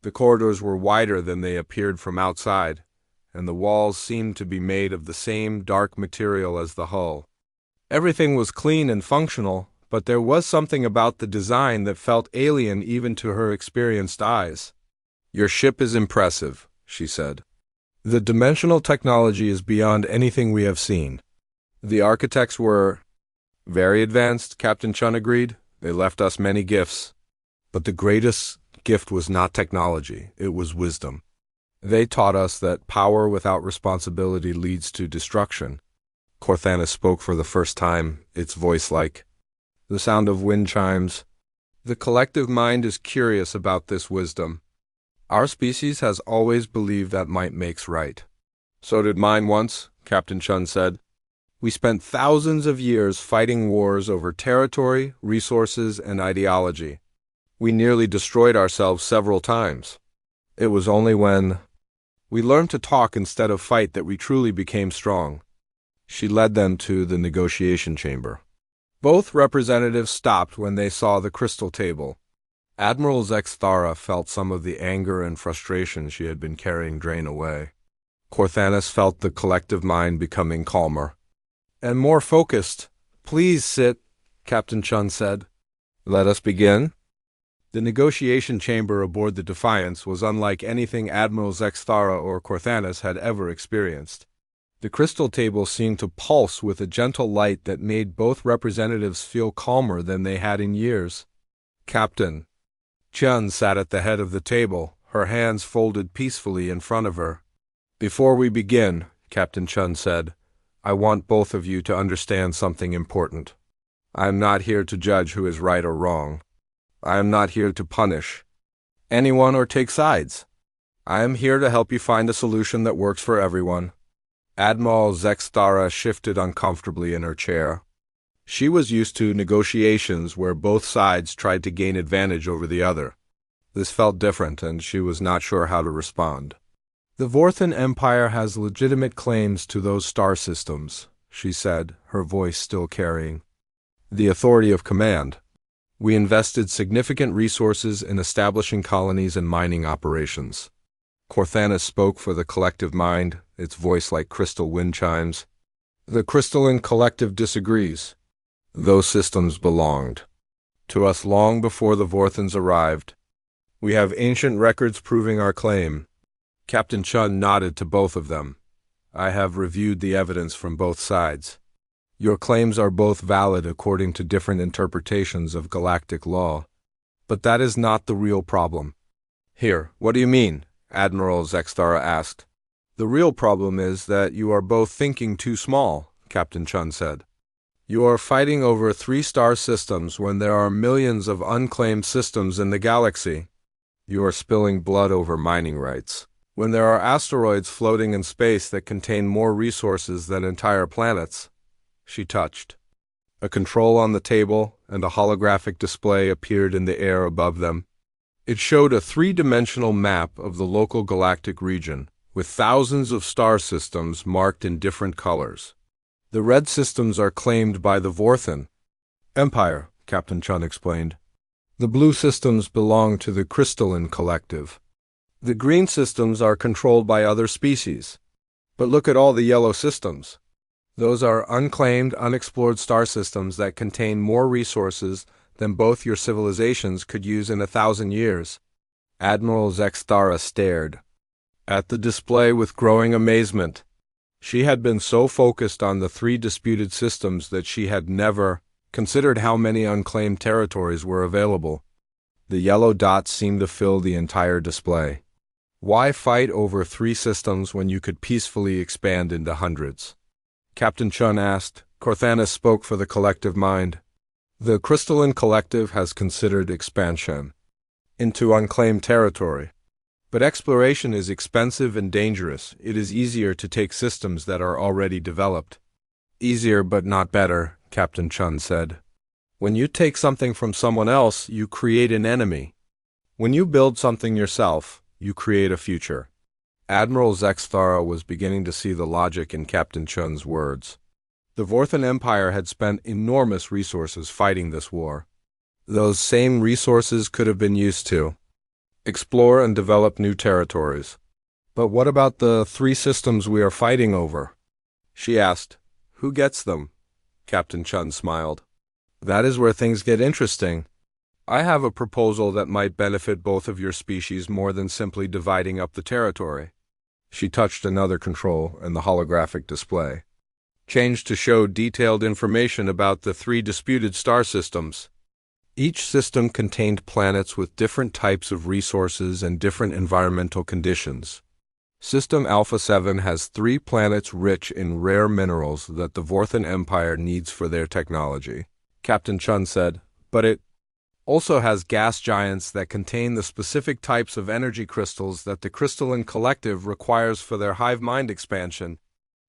The corridors were wider than they appeared from outside, and the walls seemed to be made of the same dark material as the hull. Everything was clean and functional, but there was something about the design that felt alien even to her experienced eyes. "Your ship is impressive," she said. "The dimensional technology is beyond anything we have seen. The architects were very advanced, Captain Chun agreed. They left us many gifts. But the greatest gift was not technology, it was wisdom. They taught us that power without responsibility leads to destruction. Cortana spoke for the first time, its voice like the sound of wind chimes. The collective mind is curious about this wisdom. Our species has always believed that might makes right. So did mine once, Captain Chun said. We spent thousands of years fighting wars over territory, resources, and ideology. We nearly destroyed ourselves several times. It was only when we learned to talk instead of fight that we truly became strong. She led them to the negotiation chamber. Both representatives stopped when they saw the crystal table. Admiral Zexthara felt some of the anger and frustration she had been carrying drain away. Corthanus felt the collective mind becoming calmer and more focused. Please sit, Captain Chun said. Let us begin. The negotiation chamber aboard the Defiance was unlike anything Admiral Zexthara or Corthanus had ever experienced. The crystal table seemed to pulse with a gentle light that made both representatives feel calmer than they had in years. Captain Chun sat at the head of the table, her hands folded peacefully in front of her. Before we begin, Captain Chun said, I want both of you to understand something important. I am not here to judge who is right or wrong. I am not here to punish anyone or take sides. I am here to help you find a solution that works for everyone. Admiral Zexthara shifted uncomfortably in her chair. She was used to negotiations where both sides tried to gain advantage over the other. This felt different, and she was not sure how to respond. The Vorthan Empire has legitimate claims to those star systems, she said, her voice still carrying the authority of command. We invested significant resources in establishing colonies and mining operations. Corthanus spoke for the collective mind, its voice like crystal wind chimes. The crystalline collective disagrees. Those systems belonged to us long before the Vorthans arrived. We have ancient records proving our claim. Captain Chun nodded to both of them. I have reviewed the evidence from both sides. Your claims are both valid according to different interpretations of galactic law. But that is not the real problem. Here, what do you mean? Admiral Zexthara asked. The real problem is that you are both thinking too small, Captain Chun said. You are fighting over 3-star systems when there are millions of unclaimed systems in the galaxy. You are spilling blood over mining rights, when there are asteroids floating in space that contain more resources than entire planets. She touched a control on the table, and a holographic display appeared in the air above them. It showed a 3-dimensional map of the local galactic region, with thousands of star systems marked in different colors. The red systems are claimed by the Vorthan Empire, Captain Chun explained. The blue systems belong to the crystalline collective. The green systems are controlled by other species. But look at all the yellow systems. Those are unclaimed, unexplored star systems that contain more resources than both your civilizations could use in 1,000 years. Admiral Zexthara stared at the display with growing amazement. She had been so focused on the 3 disputed systems that she had never considered how many unclaimed territories were available. The yellow dots seemed to fill the entire display. Why fight over 3 systems when you could peacefully expand into hundreds? Captain Chun asked. Corthanus spoke for the collective mind. The crystalline collective has considered expansion into unclaimed territory. But exploration is expensive and dangerous. It is easier to take systems that are already developed. Easier but not better, Captain Chun said. When you take something from someone else, you create an enemy. When you build something yourself, you create a future. Admiral Zexthara was beginning to see the logic in Captain Chun's words. The Vorthan Empire had spent enormous resources fighting this war. Those same resources could have been used to explore and develop new territories. But what about the 3 systems we are fighting over? She asked. Who gets them? Captain Chun smiled. That is where things get interesting. I have a proposal that might benefit both of your species more than simply dividing up the territory. She touched another control in the holographic display. changed to show detailed information about the 3 disputed star systems. Each system contained planets with different types of resources and different environmental conditions. System Alpha 7 has 3 planets rich in rare minerals that the Vorthan Empire needs for their technology, Captain Chun said, but it also has gas giants that contain the specific types of energy crystals that the crystalline collective requires for their hive mind expansion.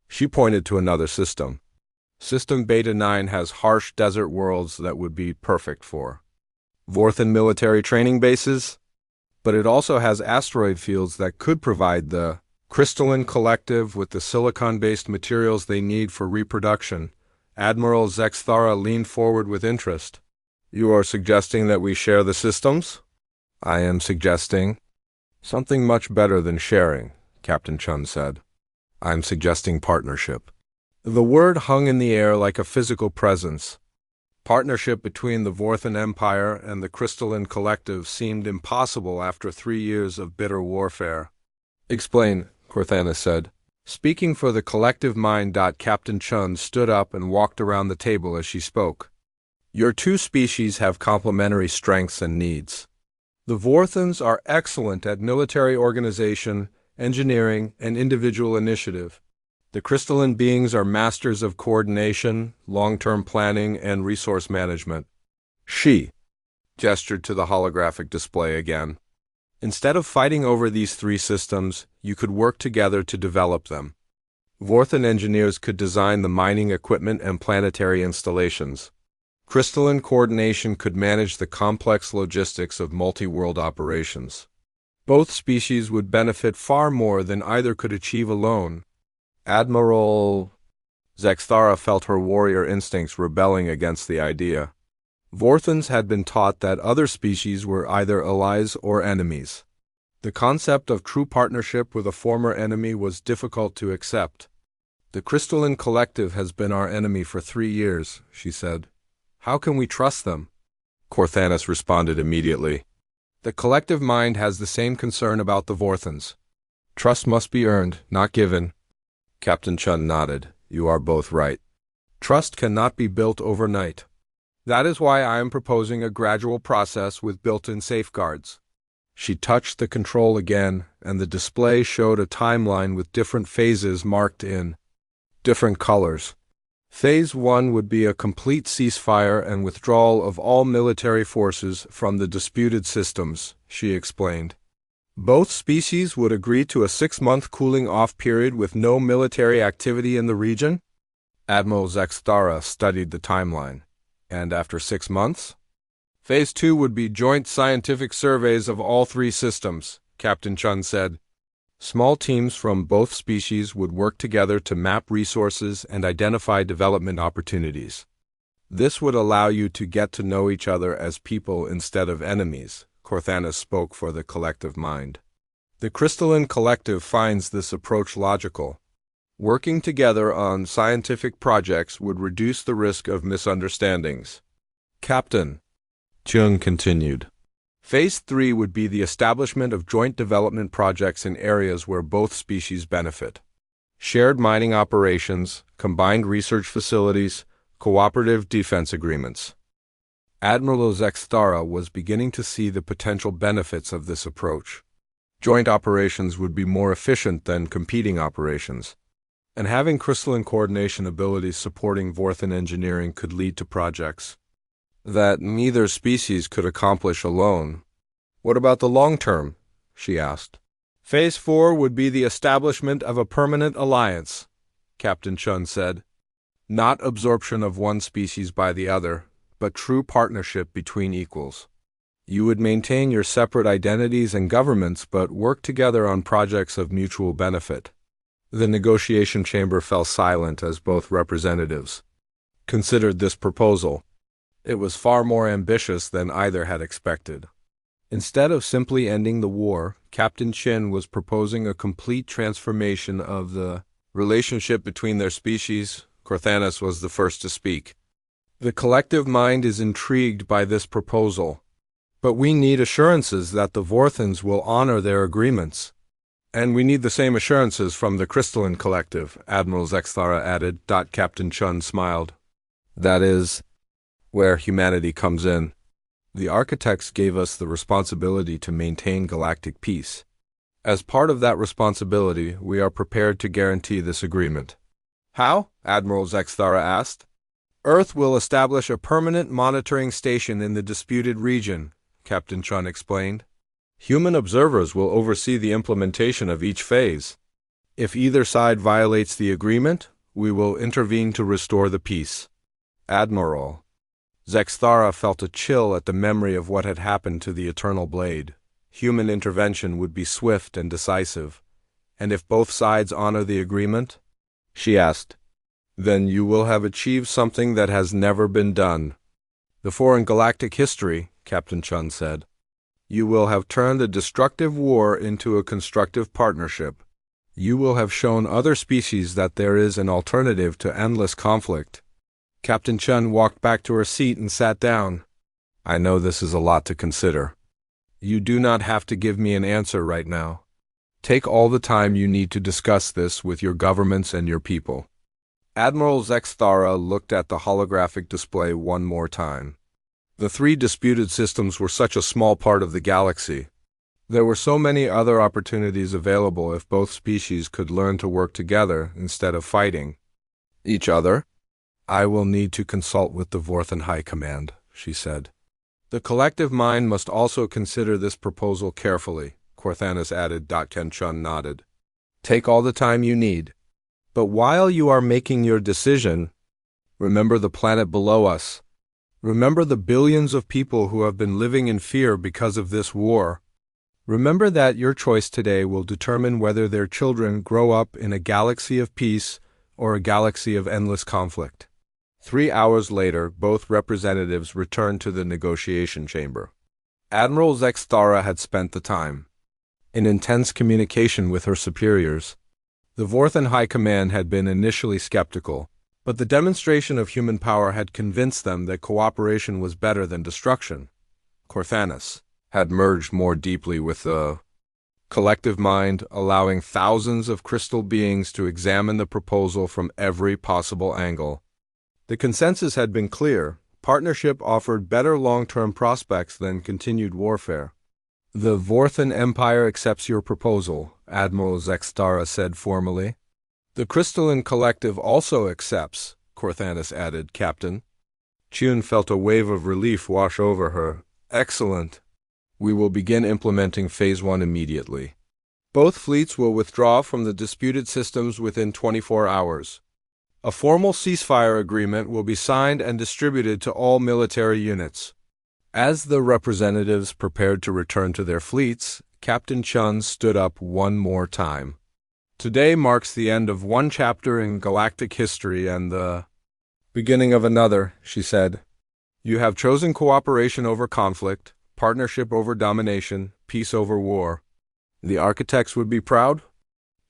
She pointed to another system. System Beta 9 has harsh desert worlds that would be perfect for Vorthan military training bases, but it also has asteroid fields that could provide the crystalline collective with the silicon-based materials they need for reproduction. Admiral Zexthara leaned forward with interest. You are suggesting that we share the systems? I am suggesting something much better than sharing, Captain Chun said. I'm suggesting partnership. The word hung in the air like a physical presence. Partnership between the Vorthan Empire and the crystalline collective seemed impossible after 3 years of bitter warfare. Explain, Corthanus said. Speaking for the collective mind. Captain Chun stood up and walked around the table as she spoke. Your 2 species have complementary strengths and needs. The Vorthans are excellent at military organization, engineering, and individual initiative. The crystalline beings are masters of coordination, long-term planning, and resource management. She gestured to the holographic display again. Instead of fighting over these 3 systems, you could work together to develop them. Vorthan engineers could design the mining equipment and planetary installations. Crystalline coordination could manage the complex logistics of multi-world operations. Both species would benefit far more than either could achieve alone. Admiral Zexthara felt her warrior instincts rebelling against the idea. Vorthans had been taught that other species were either allies or enemies. The concept of true partnership with a former enemy was difficult to accept. The crystalline collective has been our enemy for 3 years, she said. How can we trust them? Corthanus responded immediately. The collective mind has the same concern about the Vorthans. Trust must be earned, not given. Captain Chun nodded. You are both right. Trust cannot be built overnight. That is why I am proposing a gradual process with built-in safeguards. She touched the control again, and the display showed a timeline with different phases marked in different colors. Phase 1 would be a complete ceasefire and withdrawal of all military forces from the disputed systems, she explained. Both species would agree to a 6-month cooling-off period with no military activity in the region. Admiral Zexthara studied the timeline. And after 6 months? Phase 2 would be joint scientific surveys of all 3 systems, Captain Chun said. Small teams from both species would work together to map resources and identify development opportunities. This would allow you to get to know each other as people instead of enemies. Corthanus spoke for the collective mind. The crystalline collective finds this approach logical. Working together on scientific projects would reduce the risk of misunderstandings. Captain Chung continued. Phase 3 would be the establishment of joint development projects in areas where both species benefit. Shared mining operations, combined research facilities, cooperative defense agreements. Admiral Zexthara was beginning to see the potential benefits of this approach. Joint operations would be more efficient than competing operations, and having crystalline coordination abilities supporting Vorthan engineering could lead to projects that neither species could accomplish alone. What about the long term? She asked. Phase 4 would be the establishment of a permanent alliance, Captain Chun said. Not absorption of one species by the other, but true partnership between equals. You would maintain your separate identities and governments, but work together on projects of mutual benefit. The negotiation chamber fell silent as both representatives considered this proposal. It was far more ambitious than either had expected. Instead of simply ending the war, Captain Chin was proposing a complete transformation of the relationship between their species. Corthanus was the first to speak. The collective mind is intrigued by this proposal, but we need assurances that the Vorthans will honor their agreements. And we need the same assurances from the Crystalline Collective, Admiral Zexthara added. Captain Chun smiled. That is where humanity comes in. The architects gave us the responsibility to maintain galactic peace. As part of that responsibility, we are prepared to guarantee this agreement. How? Admiral Zexthara asked. Earth will establish a permanent monitoring station in the disputed region, Captain Chun explained. Human observers will oversee the implementation of each phase. If either side violates the agreement, we will intervene to restore the peace. Admiral. Zexthara felt a chill at the memory of what had happened to the Eternal Blade. Human intervention would be swift and decisive. And if both sides honor the agreement? She asked. Then you will have achieved something that has never been done. Before in galactic history, Captain Chun said, you will have turned a destructive war into a constructive partnership. You will have shown other species that there is an alternative to endless conflict. Captain Chun walked back to her seat and sat down. I know this is a lot to consider. You do not have to give me an answer right now. Take all the time you need to discuss this with your governments and your people. Admiral Zexthara looked at the holographic display one more time. The three disputed systems were such a small part of the galaxy. There were so many other opportunities available if both species could learn to work together instead of fighting each other. I will need to consult with the Vorthen High Command, she said. The collective mind must also consider this proposal carefully, Corthanus added. Ken Chun nodded. Take all the time you need. But while you are making your decision, remember the planet below us. Remember the billions of people who have been living in fear because of this war. Remember that your choice today will determine whether their children grow up in a galaxy of peace or a galaxy of endless conflict. 3 hours later, both representatives returned to the negotiation chamber. Admiral Zexthara had spent the time in intense communication with her superiors. The Vorthen High Command had been initially skeptical, but the demonstration of human power had convinced them that cooperation was better than destruction. Corthanus had merged more deeply with the collective mind, allowing thousands of crystal beings to examine the proposal from every possible angle. The consensus had been clear. Partnership offered better long-term prospects than continued warfare. The Vorthen Empire accepts your proposal, Admiral Zexthara said formally. The Crystalline Collective also accepts, Corthanus added, Captain. Chun felt a wave of relief wash over her. Excellent. We will begin implementing Phase 1 immediately. Both fleets will withdraw from the disputed systems within 24 hours. A formal ceasefire agreement will be signed and distributed to all military units. As the representatives prepared to return to their fleets, Captain Chun stood up one more time. Today marks the end of one chapter in galactic history and the beginning of another, she said. You have chosen cooperation over conflict, partnership over domination, peace over war. The architects would be proud?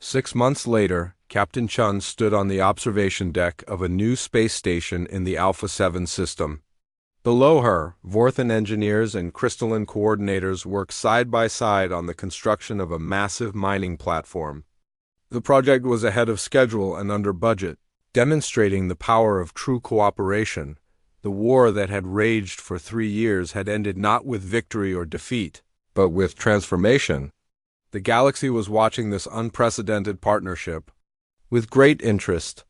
6 months later, Captain Chun stood on the observation deck of a new space station in the Alpha 7 system. Below her, Vorthen engineers and crystalline coordinators worked side by side on the construction of a massive mining platform. The project was ahead of schedule and under budget, demonstrating the power of true cooperation. The war that had raged for 3 years had ended not with victory or defeat, but with transformation. The galaxy was watching this unprecedented partnership with great interest.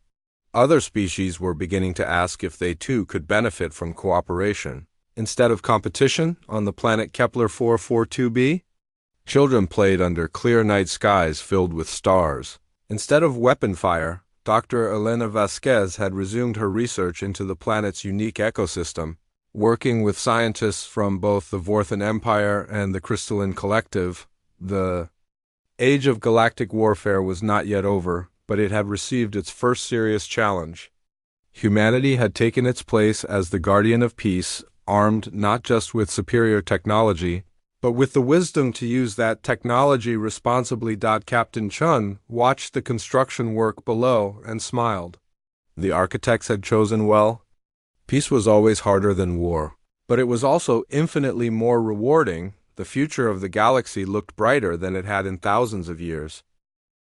Other species were beginning to ask if they too could benefit from cooperation. Instead of competition on the planet Kepler 442b, children played under clear night skies filled with stars. Instead of weapon fire, Dr. Elena Vasquez had resumed her research into the planet's unique ecosystem, working with scientists from both the Vorthen Empire and the Crystalline Collective. The age of galactic warfare was not yet over, but it had received its first serious challenge. Humanity had taken its place as the guardian of peace, armed not just with superior technology, but with the wisdom to use that technology responsibly. Captain Chun watched the construction work below and smiled. The architects had chosen well. Peace was always harder than war, but it was also infinitely more rewarding. The future of the galaxy looked brighter than it had in thousands of years.